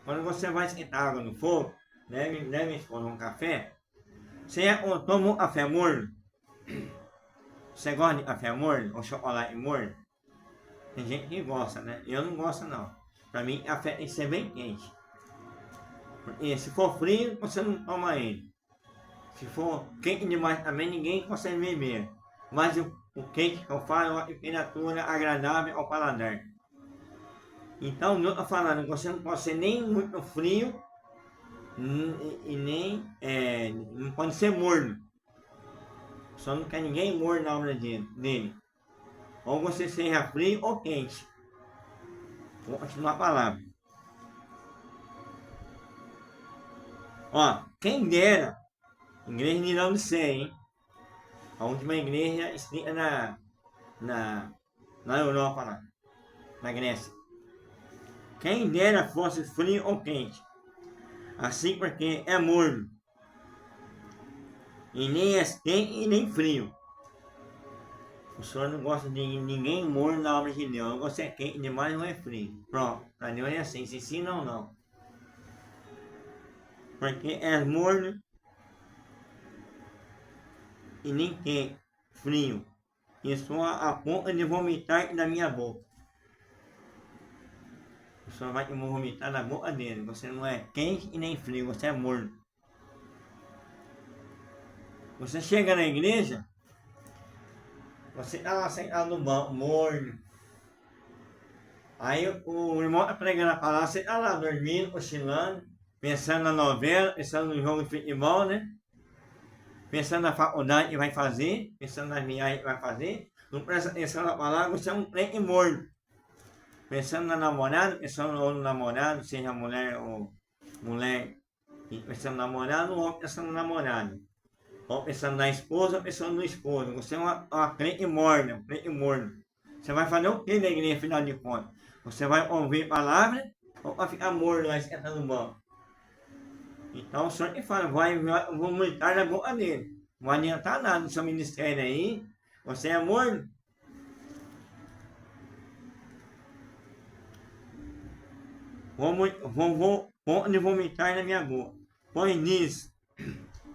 Quando você vai esquentar água no fogo, deve escolher um café, você toma um café morno. Você gosta de café morno ou chocolate morno? Tem gente que gosta, né? Eu não gosto não. Pra mim, café tem que ser bem quente. Porque se for frio, você não toma ele. Se for quente demais também, ninguém consegue beber. Mas o quente que eu falo é uma temperatura agradável ao paladar. Então, eu estou falando que você não pode ser nem muito frio e nem não pode ser morno. Só não quer ninguém morno na obra dele. Ou você seja frio ou quente. Vou continuar a palavra. Ó, quem dera, igreja de Laodiceia, hein? a última igreja escrita na Europa, lá, na Grécia. Quem dera fosse frio ou quente, assim porque é morno, e nem é quente e nem frio. O Senhor não gosta de ninguém morno na obra de Deus. Você é quente demais, não é frio. Pronto, para Deus é assim, se sim ou não. Porque é morno e nem quente, frio. E estou a ponto de vomitar da minha boca. O Senhor vai te vomitar na boca dele. Você não é quente e nem frio, você é morno. Você chega na igreja, você está lá sentado no banco, morno. Aí o irmão está pregando a palavra, você está lá dormindo, cochilando, pensando na novela, pensando no jogo de futebol, né? Pensando na faculdade que vai fazer, pensando nas viagens que vai fazer. Não presta atenção na palavra, você é um crente morno. Pensando na namorada, pensando no namorado, seja mulher ou mulher, pensando no namorado, ou pensando no namorado. Ou pensando na esposa, ou pensando no esposo. Você é uma crente morna, um crente morno. Você vai fazer o que na igreja, afinal de contas? Você vai ouvir palavra ou vai ficar morno lá sentado no banco? Então o Senhor que fala, vai vomitar na boca dele. Não vai adiantar nada no seu ministério aí. Você é morno. Vou vomitar na minha boca. Pois nisso,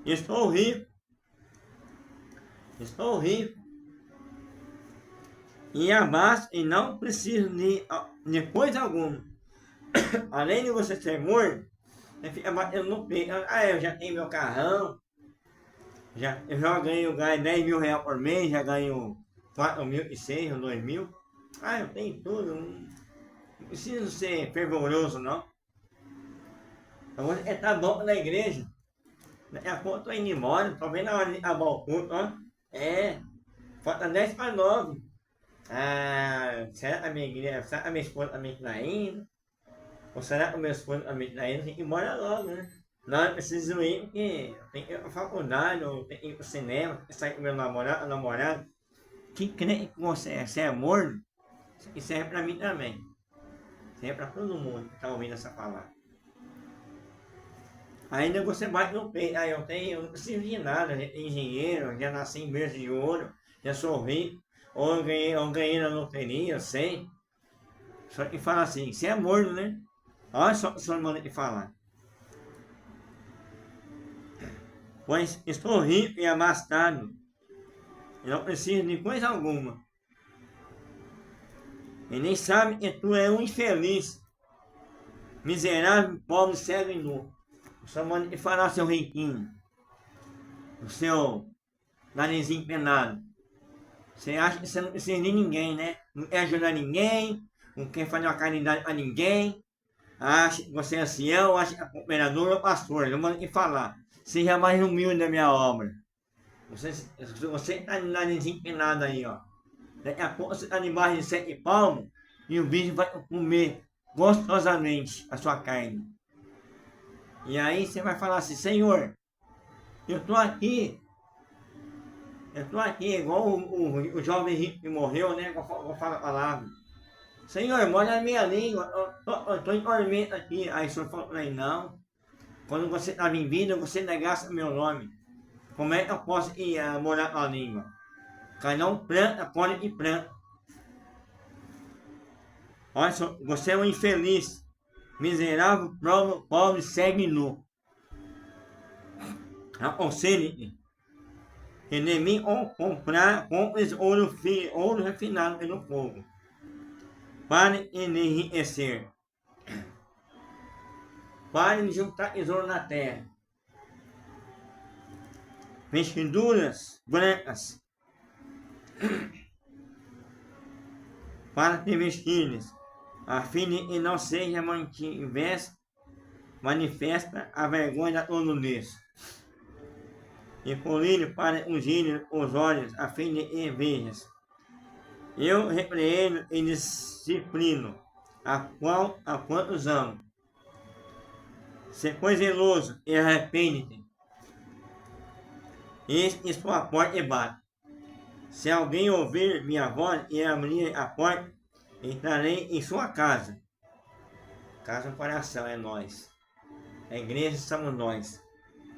estou rico. E abaixo e não preciso de coisa alguma. Além de você ser morno, você fica batendo no peito. Eu já tenho meu carrão. Eu já ganho 10 mil reais por mês, já ganho 4.600 ou 2 mil. Eu tenho tudo. Não preciso ser fervoroso, não. Então você tá bom na igreja. Daqui a pouco eu tô indo embora, tô vendo a hora de acabar o culto, ó. Falta 10 para 9. Será que a minha igreja, será que a minha esposa também está indo? Ou será que o meu esposo também está indo? Tem que ir embora logo, né? Não, eu preciso ir porque eu tenho que ir para a faculdade, ou tenho que ir para o cinema, tenho que sair com meu namorado. Que crente que você é? Você é morno? Isso serve para mim também. Serve para todo mundo que está ouvindo essa palavra. Ainda você bate no peito, eu não preciso de nada, já tenho dinheiro, já nasci em berço de ouro, já sou rico, ou eu ganhei na loteria, eu sei. Só que fala assim, você é morno, né? Olha só o que o Senhor manda te falar. Pois estou rico e abastado, e não preciso de coisa alguma. E nem sabe que tu é um infeliz, miserável, pobre, cego e nu. O Senhor manda te falar, seu riquinho, o seu narizinho penado. Você acha que você não precisa de ninguém, né? Não quer ajudar ninguém, não quer fazer uma caridade para ninguém. Acha que você é ancião, acha que é cooperador ou pastor. Eu mando te falar. Seja mais humilde na minha obra. Você está de nariz empinado aí, ó. Daqui a pouco você está debaixo de 7 palmos e o bicho vai comer gostosamente a sua carne. E aí você vai falar assim, Senhor, eu estou aqui, igual o jovem rico que morreu, né? Vou falar a palavra. Senhor, molha a minha língua, eu estou em tormento aqui. Aí o Senhor falou para ele, não. Quando você estava em vida, você negasse o meu nome. Como é que eu posso ir morar com a língua? Canão planta, pode e planta. Olha só, você é um infeliz, miserável, pobre, cego e nu. Aconselhe-te que de mim compres ouro refinado pelo fogo, para enriquecer. Pare de juntar tesouro na terra. Vestiduras brancas para te vestires, a fim de que não seja manifesta a vergonha da tua nudez. E colírio para ungir os olhos, a fim de que vejas. Eu repreendo e disciplino, a quantos amo. Se for zeloso e arrepende-te. Eis que estou à porta e bato. Se alguém ouvir minha voz e abrir a porta, entrarei em sua casa. Casa do coração é nós. A igreja somos nós.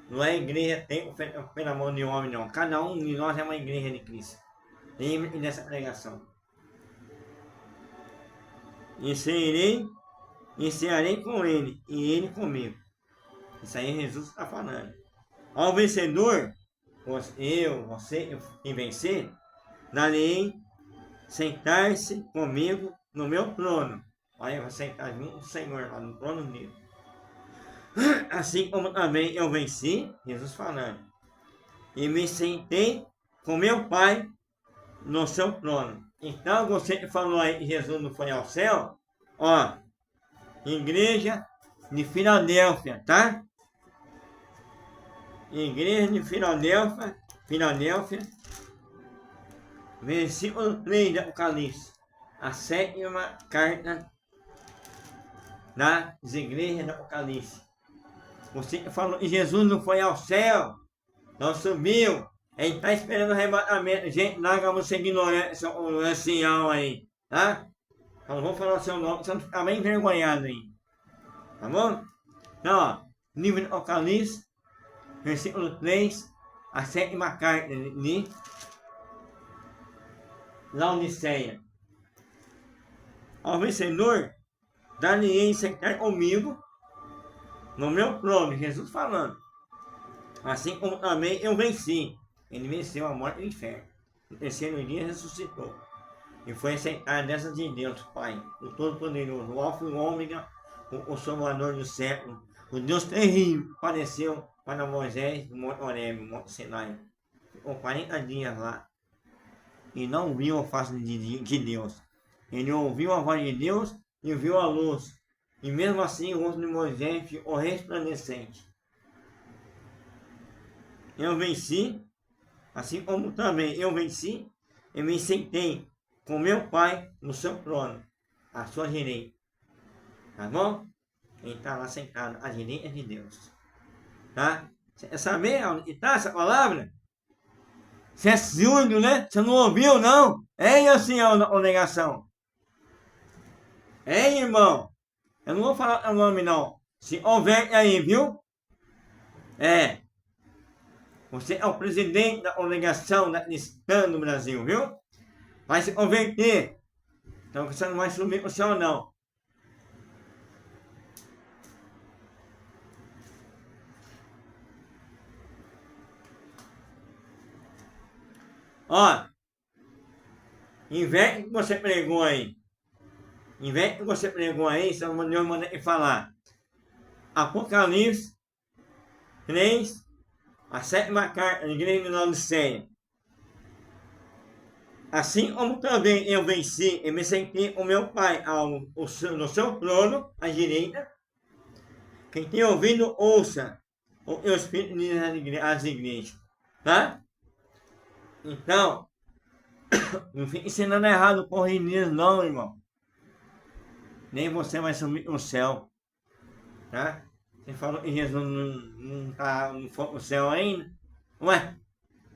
Não é a igreja tem pela mão de homem, não. Cada um de nós é uma igreja de Cristo. Lembre dessa pregação. Ensinarei com ele e ele comigo. Isso aí Jesus está falando. Ao vencedor, você, quem vencer, darei sentar-se comigo no meu trono. Aí eu vou sentar junto com o Senhor lá no trono dele. Assim como também eu venci, Jesus falando, e me sentei com meu Pai no seu trono. Então você que falou aí que Jesus não foi ao céu, ó, igreja de Filadélfia, tá? Igreja de Filadélfia, versículo 3 de Apocalipse, a 7ª carta das igrejas do Apocalipse. Você falou que Jesus não foi ao céu, não subiu, ele está esperando o arrebatamento. Gente, larga você ignorante, seu ancião aí, tá? Eu não vou falar o seu nome, você não ficar bem envergonhado aí, tá bom? Então, ó, livro do Apocalipse, versículo 3, a 7ª carta de Laodiceia. Ao vencedor, dar-lhe-ei sentar comigo no meu trono, Jesus falando. Assim como também eu venci. Ele venceu a morte e o inferno. No terceiro dia ressuscitou. E foi aceitar dessa de Deus, Pai, o Todo-Poderoso, o Alfa e o Ômega, o Salvador do século. O Deus terrível apareceu para Moisés no Monte Horebe, no Monte Sinai. Ficou 40 dias lá. E não viu a face de Deus. Ele ouviu a voz de Deus e viu a luz. E mesmo assim o rosto de Moisés ficou resplandecente. Eu venci, assim como também eu venci, e me sentei com meu Pai no seu trono, à sua direita. Tá bom? Ele está lá sentado à direita de Deus. Tá? Você quer saber onde está essa palavra? Você é surdo, né? Você não ouviu, não? Hein, assim, a negação? Hein, irmão? Eu não vou falar o nome, não. Se houver aí, viu? É. Você é o presidente da congregação da cristã no Brasil, viu? Vai se converter. Então você não vai subir o céu, não. Ó. Inverte que você pregou aí. Inverte que você pregou aí, só Deus manda ele falar. Apocalipse 3, a 7ª carta da igreja de Laodiceia. Assim como também eu venci e me sentei com meu Pai no seu trono, à direita. Quem tem ouvido, ouça o que o Espírito diz às igrejas. Tá? Então, não fique ensinando errado por Deus, não, irmão. Nem você vai subir no céu. Tá? Você falou que Jesus não foi no céu ainda? Ué?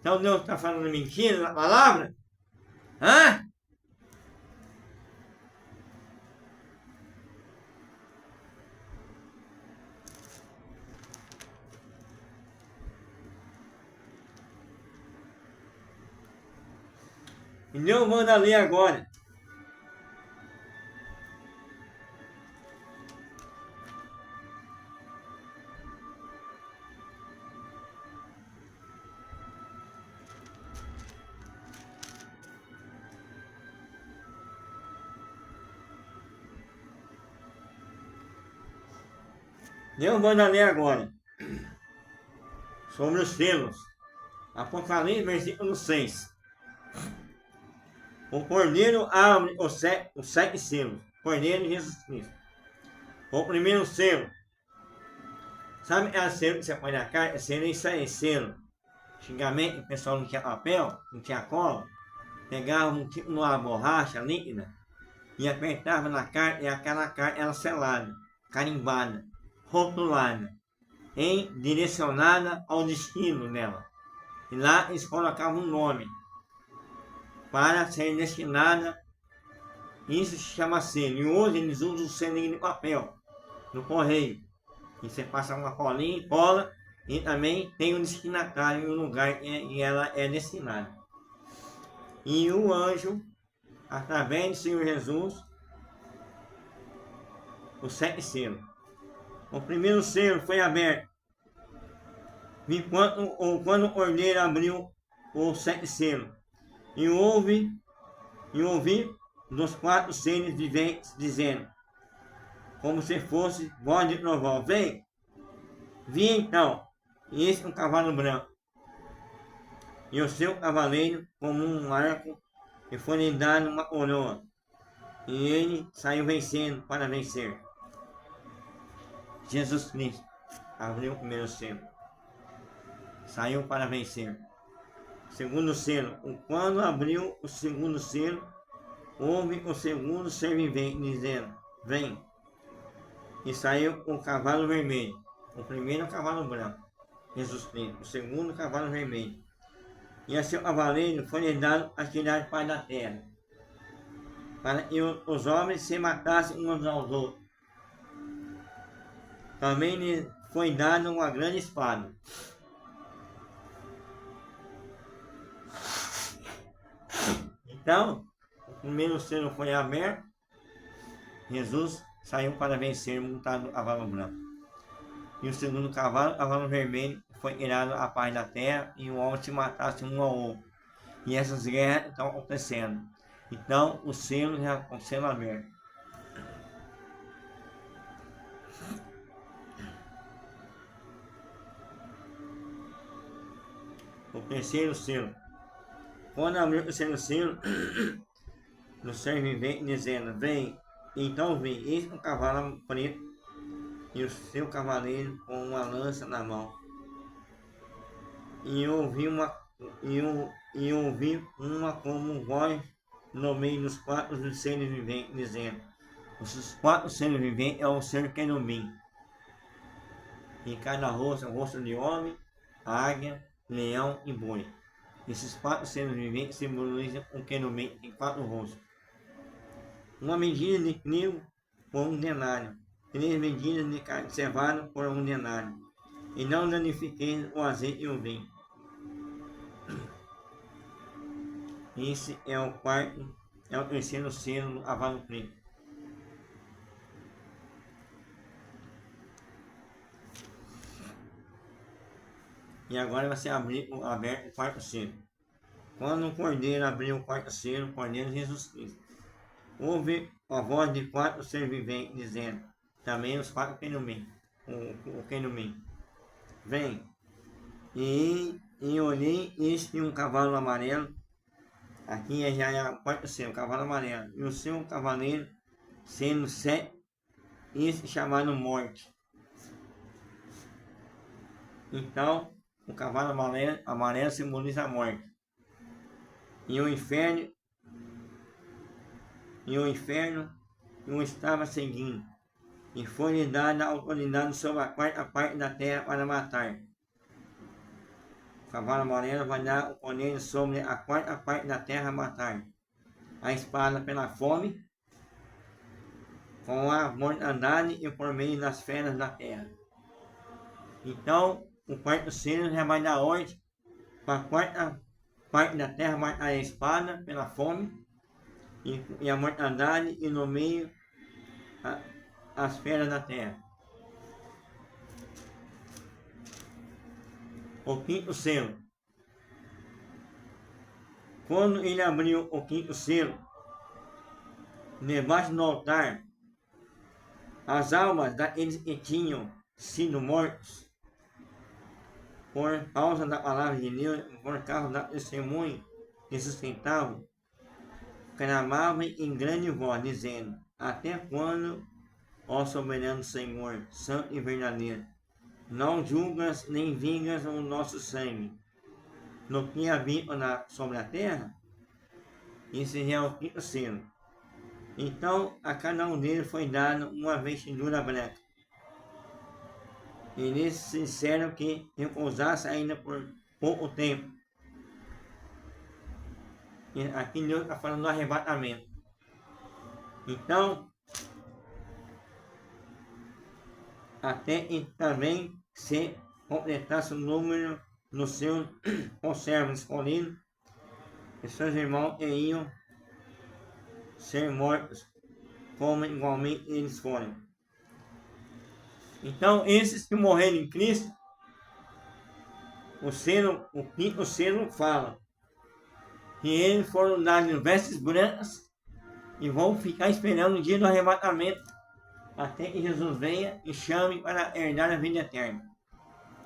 Então Deus está falando mentira na palavra? Hã? E Deus manda ler agora. Deus manda ler agora. Sobre os selos. Apocalipse, versículo 6. O Cordeiro abre os 7 selos. Cordeiro de Jesus Cristo. O primeiro selo. Sabe a selo que você põe na carta? Selo é isso aí, selo. Antigamente o pessoal não tinha papel, não tinha cola. Pegava uma borracha líquida e apertava na carta e aquela carta era selada, carimbada, rotulada, direcionada ao destino dela. E lá eles colocavam um nome. para ser destinada. Isso se chama selo. E hoje eles usam o selinho de papel, no correio. E você passa uma colinha, cola, e também tem um destinatário, um lugar e ela é destinada. E o anjo, através do Senhor Jesus, os 7 selos. O primeiro selo foi aberto. Quando o cordeiro abriu os 7 selos. E ouvi dos 4 seres viventes dizendo, como se fosse voz de trovão, vem. Vi então, e eis um cavalo branco, e o seu cavaleiro como um arco, e foi-lhe dado uma coroa, e ele saiu vencendo para vencer. Jesus Cristo abriu o primeiro selo, saiu para vencer. Segundo selo, quando abriu o segundo selo, houve o segundo ser vivente dizendo, vem. E saiu o cavalo vermelho, o primeiro cavalo branco, Jesus Cristo, o segundo cavalo vermelho. E a seu cavaleiro foi-lhe dado a tirar paz da terra, para que os homens se matassem uns aos outros. Também lhe foi dada uma grande espada. Então, o primeiro selo foi aberto, Jesus saiu para vencer montado no cavalo branco. E o segundo cavalo, cavalo vermelho, foi tirado a paz da terra e o homem se matasse um ao outro. E essas guerras estão acontecendo. Então, o selo já com o selo aberto. O terceiro selo. Quando abriu o terceiro selo, no ser vivente dizendo, vem. Então vem, eis um cavalo preto e o seu cavaleiro com uma lança na mão. E ouvi uma como voz no meio dos 4 seres viventes, dizendo, os 4 seres viventes é o ser querubim. Em cada rosto é um rosto de homem, águia, leão e boi. Esses 4 seres viventes simbolizam um querubim em 4 rostos. Uma medida de trigo por 1 denário, 3 medidas de carne cevada por 1 denário. E não danifiquei o azeite e o vinho. Esse é o terceiro selo do cavalo preto. E agora vai ser aberto o 4º selo. Quando o cordeiro abriu o 4º selo, o cordeiro Jesus Cristo, houve a voz de 4 seres viventes dizendo, também os 4 querubins, o querubim, vem. E olhei, eis que um cavalo amarelo, aqui já é o 4º selo, o cavalo amarelo, e o seu cavaleiro sendo 7, esse chamado morte. Então, o cavalo amarelo simboliza a morte. E o inferno o estava seguindo. E foi-lhe dada a autoridade sobre a 4ª parte da terra para matar. O cavalo amarelo vai dar o poder sobre a 4ª parte da terra a matar. A espada pela fome, com a mortandade e por meio das feras da terra. Então, o 4º selo já vai dar ordem para a 4ª parte da terra matar a espada pela fome e a mortandade e no meio as feras da terra. O 5º selo. Quando ele abriu o 5º selo, debaixo do altar, as almas daqueles que tinham sido mortos por causa da palavra de Deus, por causa da testemunho que sustentavam, clamavam em grande voz, dizendo, até quando, ó soberano Senhor, santo e verdadeiro, não julgas nem vingas o nosso sangue, no que habita sobre a terra? Esse é o 5º selo. Então a cada um deles foi dado uma vestidura branca. Eles se disseram que repousasse ainda por pouco tempo. E aqui Deus está falando do arrebatamento. Então, até e também se completasse o número dos seus conservos escolhidos, e seus irmãos iriam ser mortos, como igualmente eles foram. Então, esses que morreram em Cristo, o quinto selo fala que eles foram dados vestes brancas e vão ficar esperando o dia do arrebatamento até que Jesus venha e chame para herdar a vida eterna.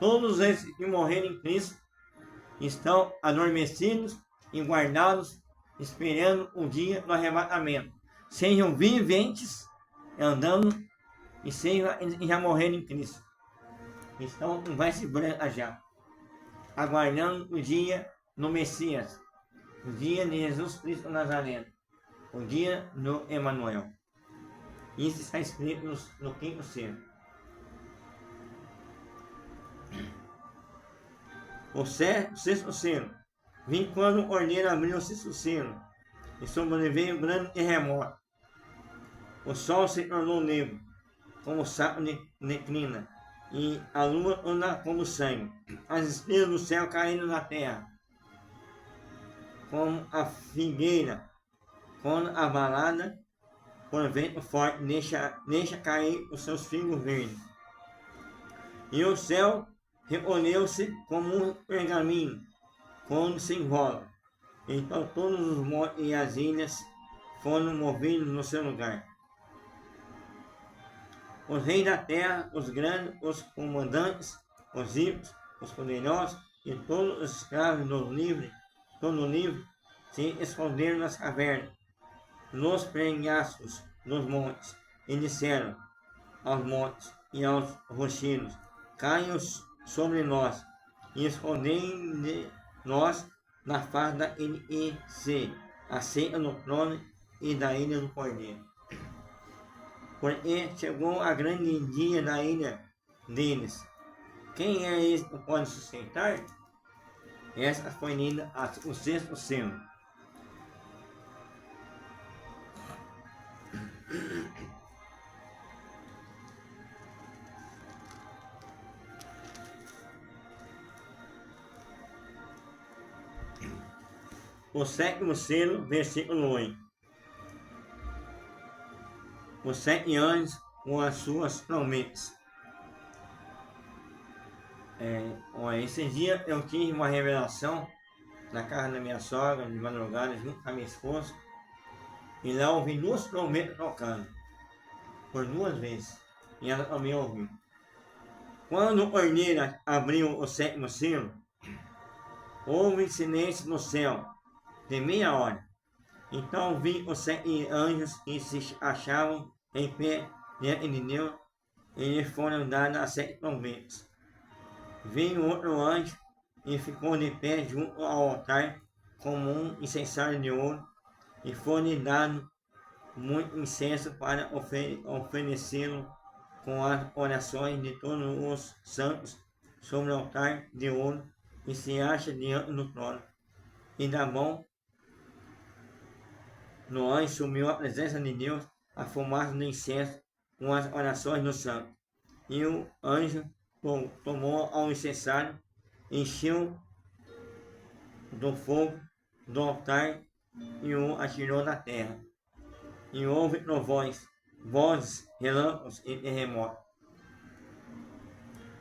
Todos esses que morreram em Cristo estão adormecidos e guardados, esperando o dia do arrebatamento. Sejam viventes, andando, e sejam já morreram em Cristo. Estão com veste branca já, aguardando o dia do Messias, o dia de Jesus Cristo Nazareno, o dia do Emanuel. Isso está escrito no quinto selo. O sexto selo. Vim quando ordeiro abrir o sexto selo, e sobreveio um grande terremoto. O sol se tornou negro, como saco de neblina, e a lua toda como sangue. As estrelas do céu caíram na terra, como a figueira, quando abalada por vento forte deixa cair os seus figos verdes. E o céu recolheu-se como um pergaminho, quando se enrola. Então todos os montes e as ilhas foram movidos no seu lugar. Os reis da terra, os grandes, os comandantes, os ricos, os poderosos e todos os escravos dos livres, todo livre, se esconderam nas cavernas, nos penhascos dos montes, e disseram aos montes e aos rochedos: caiam sobre nós, e escondem de nós na face da NEC, a seita do trono e da ilha do Cordeiro. Porque chegou a grande dia da ilha deles. Quem é esse que pode sustentar? Essa foi lida o sexto selo. O sétimo selo, versículo 8. Os 7 anos com as suas promessas. Esse dia eu tive uma revelação na casa da minha sogra, de madrugada, junto com a minha esposa. E lá ouvi 2 trombetas tocando, por 2 vezes. E ela também ouviu. Quando o cordeiro abriu o sétimo selo, houve silêncio no céu, de meia hora. Então vi os 7 anjos que se achavam em pé diante de Deus, e lhes foram dadas as 7 trombetas. Veio outro anjo e ficou de pé junto ao altar, como um incensário de ouro, e foi-lhe dado muito incenso para oferecê-lo com as orações de todos os santos sobre o altar de ouro que se acha diante do trono. E da mão no anjo sumiu a presença de Deus, a fumaça do incenso com as orações dos santos. E o anjo tomou ao incensário, encheu do fogo do altar e o atirou na terra. E houve trovões, vozes, relâmpagos e terremotos.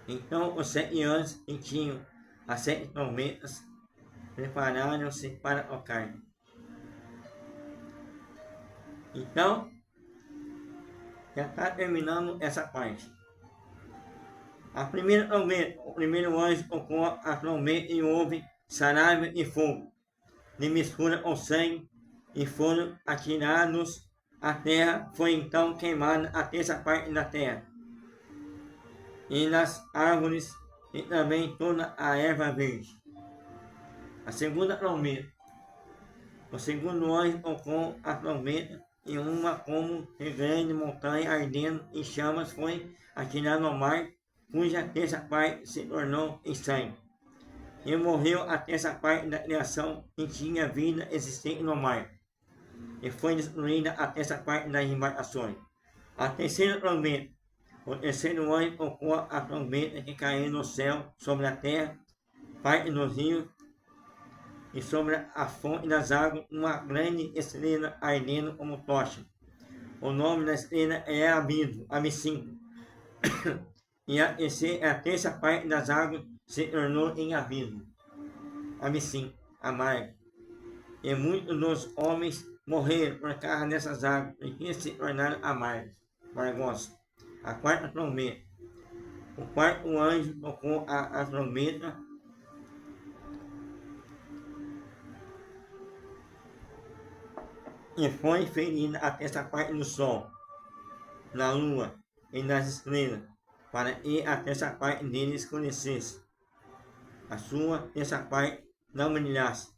Então os 7 anjos que tinham as 7 trombetas prepararam-se para tocar. Então, já está terminando essa parte. A primeira trombeta, o primeiro anjo tocou a trombeta e houve saraiva e fogo, de mistura com sangue, e foram atirados à terra. Foi então queimada a terça parte da terra, e nas árvores, e também toda a erva verde. A segunda trombeta, o segundo anjo tocou a trombeta, e uma como grande montanha ardendo em chamas foi atirada ao mar, cuja terça parte se tornou em sangue. E morreu a terça parte da criação que tinha vida existente no mar. E foi destruída a terça parte das embarcações. A terceira trombeta. O terceiro anjo tocou a trombeta que caiu no céu, sobre a terra, parte dos rios, e sobre a fonte das águas, uma grande estrela ardendo como tocha. O nome da estrela é Abismo, 5. E a terça parte das águas se tornou em abismo, 5, amargo. E muitos dos homens morreram por causa dessas águas, porque se tornaram amargos, amargosos. A quarta trombeta. O quarto anjo tocou a trombeta, e foi ferida a terça parte do sol, da lua e das estrelas, para que a terça parte dele escurecesse. A sua terça parte não brilhasse,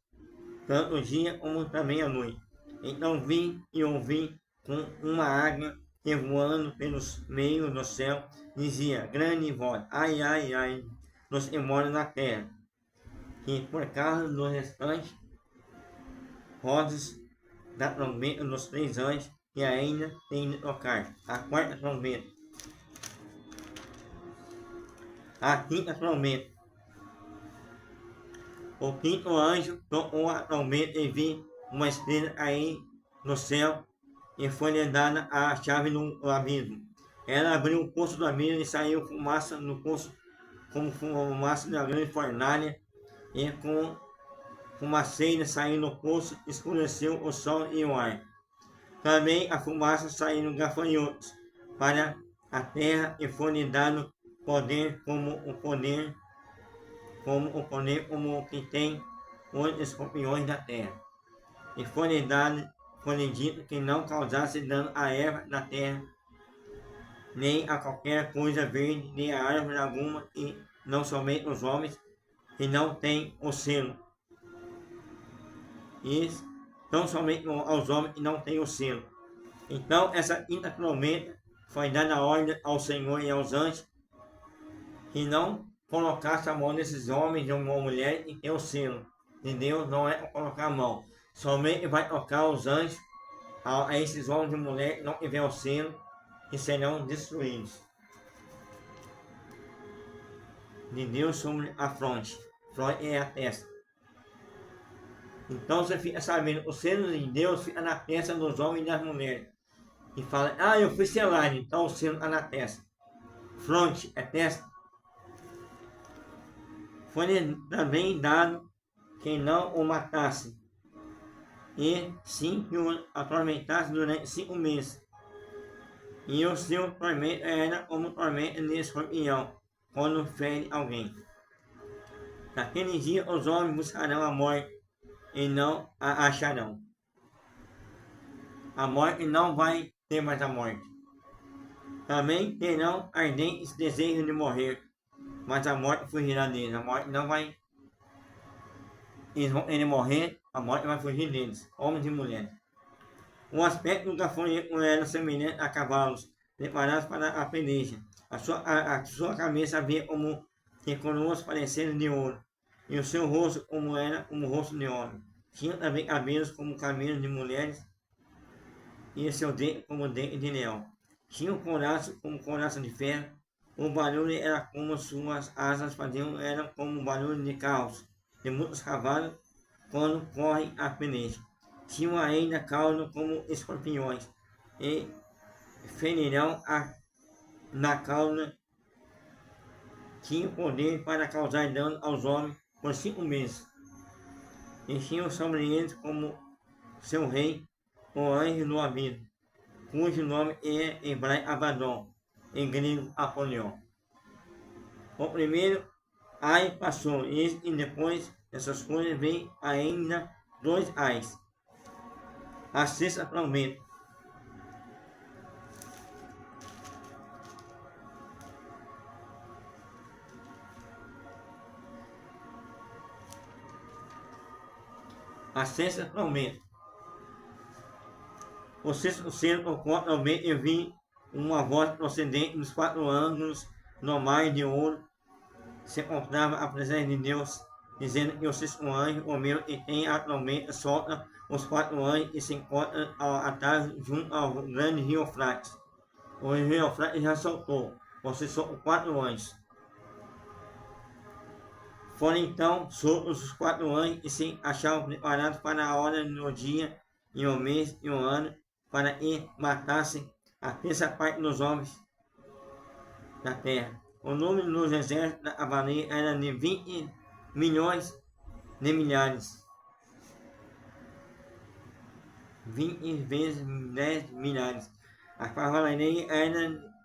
tanto o dia como também a noite. Então vi e ouvi com uma águia que voando pelos meios do céu, dizia grande voz, ai, ai, ai, dos que moram na terra, que por causa dos restantes vozes da trombeta dos 3 anjos que ainda tem de tocar. A quarta trombeta. A quinta trombeta. O quinto anjo tocou a trombeta e vi uma estrela aí no céu, e foi-lhe dada a chave do abismo. Ela abriu o poço do abismo e saiu fumaça no poço, como fumaça da grande fornalha, e com fumaceira saindo do poço, escureceu o sol e o ar. Também a fumaça saiu gafanhotos para a terra, e foi-lhe dado poder como o que tem os escorpiões da terra. E foi-lhe dito que não causasse dano à erva da terra, nem a qualquer coisa verde, nem a árvore alguma, e não somente os homens que não têm o selo. E tão somente aos homens que não têm o selo. Então essa quinta trombeta foi dada a ordem ao Senhor e aos anjos que não colocasse a mão nesses homens e uma mulher e tem o selo de Deus. Não é para colocar a mão, somente vai tocar os anjos a esses homens e mulheres que não tiver o selo, que serão destruídos. De Deus sobre a fronte é a testa. Então você fica sabendo, o selo de Deus fica na testa dos homens e das mulheres. E fala, eu fui selado, então o selo está na testa. Fronte é testa. Foi também dado que não o matasse, e sim que o atormentasse durante 5 meses. E o seu tormento era como tormento de escorpião, quando fere alguém. Naquele dia os homens buscarão a morte e não a acharão. A morte não vai ter mais a morte. Também terão ardentes desejos de morrer, mas a morte fugirá deles. A morte não vai. Eles vão querer morrer, a morte vai fugir deles, homens e mulheres. O aspecto do gafanhoto era semelhante a cavalos preparados para a peleja. A sua cabeça havia como que coroas parecendo de ouro, e o seu rosto era como o rosto de homem. Tinha também cabelos como cabelos de mulheres, e seu dente como dente de leão. Tinha um coração como coração de ferro. O barulho era como suas asas faziam, era como o barulho de carros de muitos cavalos quando correm a peleja. Tinham ainda cauda como escorpiões, e ferirão na cauda. Tinham poder para causar dano aos homens por 5 meses. E tinham sobre eles como seu rei, o anjo do abismo, cujo nome é hebraico Abaddon, em grego Apolion. O primeiro ai passou, e depois dessas coisas vem ainda 2 ais. A sexta trombeta. A sexta trombeta. O sexto selo tocou a trombeta e vi uma voz procedente dos 4 ângulos no mar de ouro. Se encontrava a presença de Deus dizendo que o sexto anjo, o mesmo que tem a trombeta, solta os 4 anjos e se encontra atrás junto ao grande rio Eufrates. O rio Eufrates já soltou, você soltou 4 anjos. Foram então soltos os 4 anjos e se achavam preparados para a hora no dia, e o mês e o ano, para que matassem a terça parte dos homens da terra. O número dos exércitos da cavalaria era de 20 milhões de milhares. 20 vezes 10 milhares. A cavalaria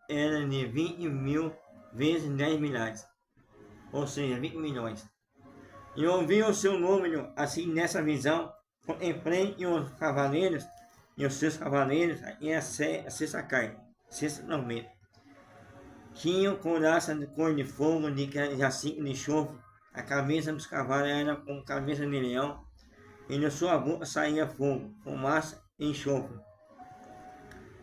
era de 20 mil vezes 10 milhares. Ou seja, 20 milhões. E ouvi o seu número, assim, nessa visão, contemplei os cavaleiros, e os seus cavaleiros, e a sexta carta, sexta trombeta. Tinham couraça de cor de fogo, de jacinto de enxofre, a cabeça dos cavalos era como cabeça de leão, e de sua boca saía fogo, fumaça e enxofre.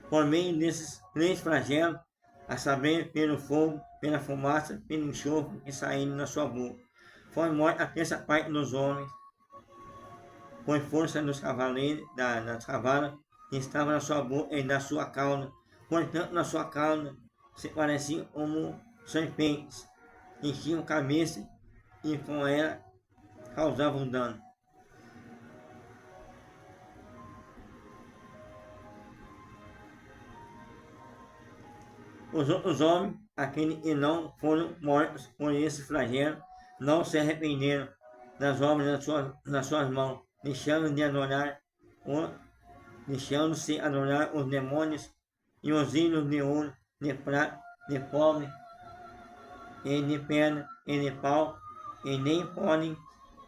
Por meio desses 3 flagelos, a saber, pelo fogo, pela fumaça, pelo enxofre que saíram da sua boca, foi morta a terça parte dos homens, por força dos cavaleiros, das cavalas que estavam na sua boca e da sua cauda. Portanto, na sua cauda se pareciam como serpentes, e tinham cabeça, e com ela causavam dano. Os outros homens, aqueles que não foram mortos por esse flagelo, não se arrependeram das obras das suas mãos, deixando-se adorar os demônios e os ídolos de ouro, de prata, de cobre, e de pedra, e de pau, e nem podem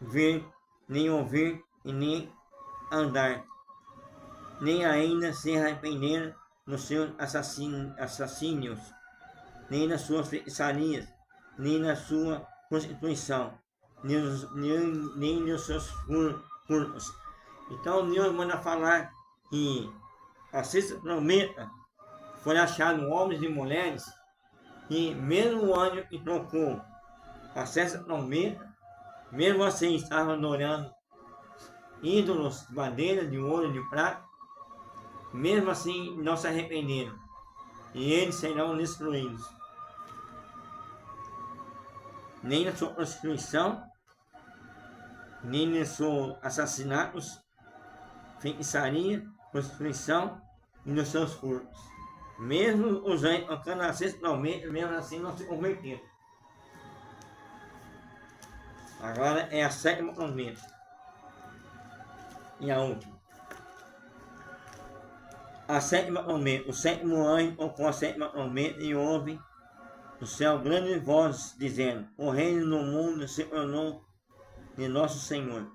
ver, nem ouvir, e nem andar, nem ainda se arrependeram nos seus assassínios, nem nas suas feitiçarias, nem na sua prostituição, nem nos seus furtos. Então Deus manda falar que a sexta trombeta foi achado homens e mulheres, e mesmo o anjo que tocou a sexta trombeta, mesmo assim estavam adorando ídolos de madeira, de ouro, de prata, mesmo assim não se arrependeram, e eles serão destruídos. Nem na sua prostituição, nem nos seus assassinatos, feitiçaria, prostituição e nos seus furtos. Mesmo os anjos tocando a sexta trombeta, mesmo assim não se converteram. Agora é a sétima trombeta. E a última. A sétima trombeta. O sétimo anjo tocou a sétima trombeta e houve no céu grandes vozes dizendo: o reino no mundo se tornou de nosso Senhor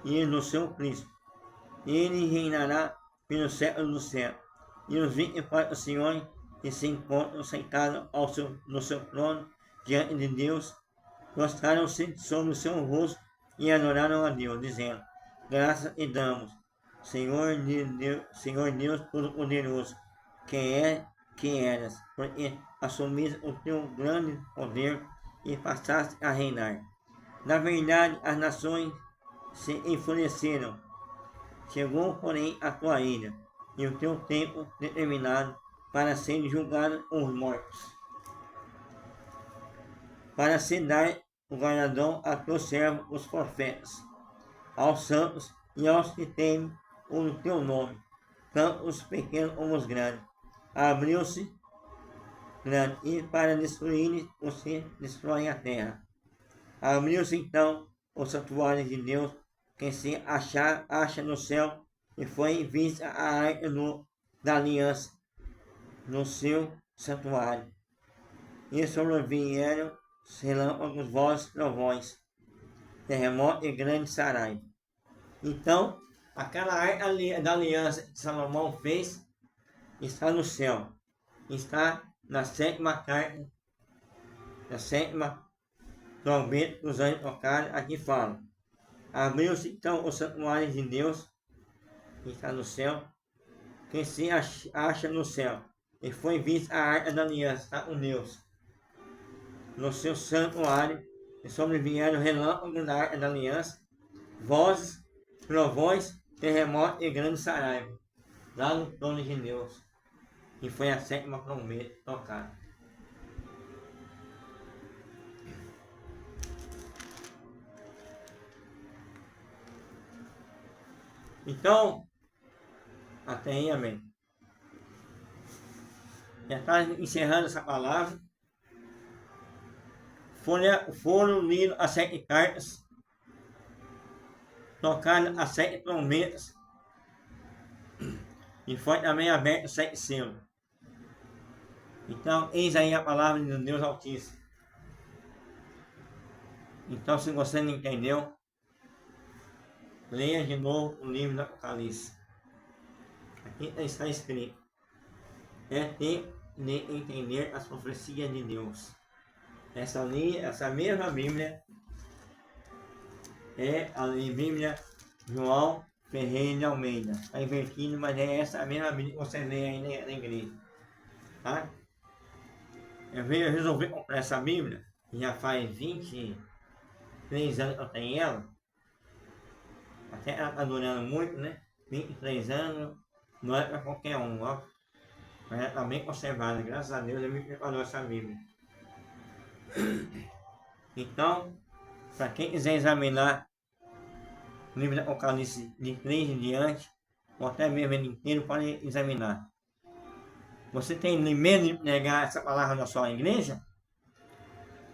e do seu Cristo. Ele reinará pelos séculos do céu. E os 24 senhores que se encontram sentados no seu trono diante de Deus, prostraram-se sobre o seu rosto e adoraram a Deus, dizendo: graças te damos, Senhor Deus Todo-Poderoso, que eras, porque assumiste o teu grande poder e passaste a reinar. Na verdade, as nações se enfureceram. Chegou, porém, a tua ira, e o teu tempo determinado para serem julgados os mortos, para se dar o galardão a teus servos, os profetas, aos santos e aos que temem o teu nome, tanto os pequenos como os grandes. Abriu-se grande, e para destruir os que destroem a terra. Abriu-se então o santuário de Deus, que se acha no céu, e foi vista a arca da aliança no seu santuário. E sobrevieram relâmpagos, vozes, trovões, terremoto e grande saraiva. Então, aquela arca da aliança que Salomão fez está no céu. Está na sétima carta, na sétima trombeta dos anjos tocaram, aqui fala: abriu-se então o santuário de Deus, que está no céu, que se acha no céu, e foi vista a arca da aliança, está com Deus, no seu santuário, e sobrevieram relâmpagos da Arca da Aliança, vozes, trovões, terremoto e grande saraiva, lá no trono de Deus. E foi a 7ª trombeta tocada. Então, até aí, amém. Já está encerrando essa palavra. Foram lidos as 7 cartas, tocadas as 7 trombetas, e foi também aberto os 7 selos. Então, eis aí a palavra de Deus Altíssimo. Então, se você não entendeu, leia de novo o livro do Apocalipse. Aqui está escrito: é tempo de entender as profecias de Deus. Essa mesma Bíblia é a Bíblia João Ferreira de Almeida. Está invertido, mas é essa mesma Bíblia que você lê aí na igreja. Tá? Eu resolvi comprar essa Bíblia, já faz 23 anos que eu tenho ela. Até ela está durando muito, né? 23 anos, não é para qualquer um, ó. Mas ela está bem conservada, graças a Deus, ele me preparou essa Bíblia. Então, para quem quiser examinar o livro do Apocalipse de 3 em diante, ou até mesmo ele inteiro, pode examinar. Você tem medo de negar essa palavra na sua igreja?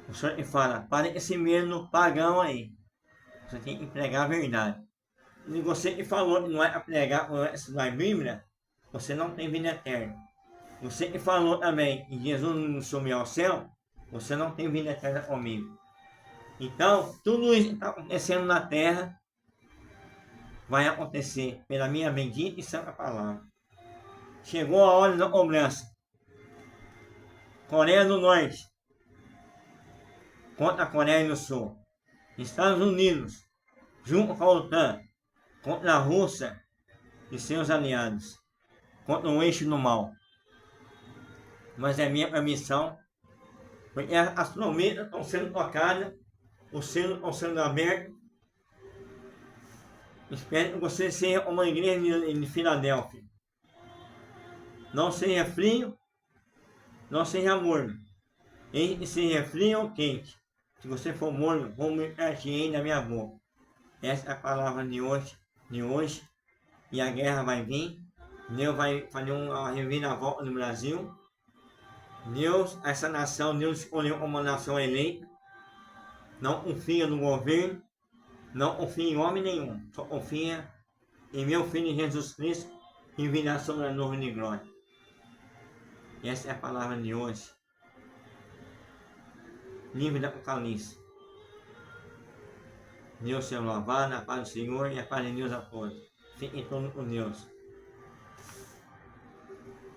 O senhor fala, para esse medo pagão aí. Você tem que pregar a verdade. E você que falou que não é para pregar ou estudar a Bíblia, você não tem vida eterna. Você que falou também que Jesus não sumiu ao céu, você não tem vida eterna comigo. Então, tudo isso que está acontecendo na terra vai acontecer pela minha bendita e santa palavra. Chegou a hora da cobrança. Coreia do Norte contra a Coreia do Sul. Estados Unidos, junto com a OTAN, contra a Rússia e seus aliados, contra o eixo do mal. Mas é minha missão, porque as trombetas estão sendo tocadas, os selos estão sendo abertos. Espero que você seja uma igreja de Filadélfia. Não seja frio, não seja morno. E seja frio ou quente. Se você for morno, vou me pertinho da minha boca. Essa é a palavra de hoje. E a guerra vai vir. Deus vai fazer uma reviravolta no Brasil. Deus escolheu como nação eleita. Não confia no governo. Não confia em homem nenhum. Só confia em meu Filho Jesus Cristo, que virá sobre a nuvem de glória. Essa é a palavra de hoje. Livro do Apocalipse. Deus seja louvado, a paz do Senhor e a paz de Deus a todos. Fiquem todos com Deus.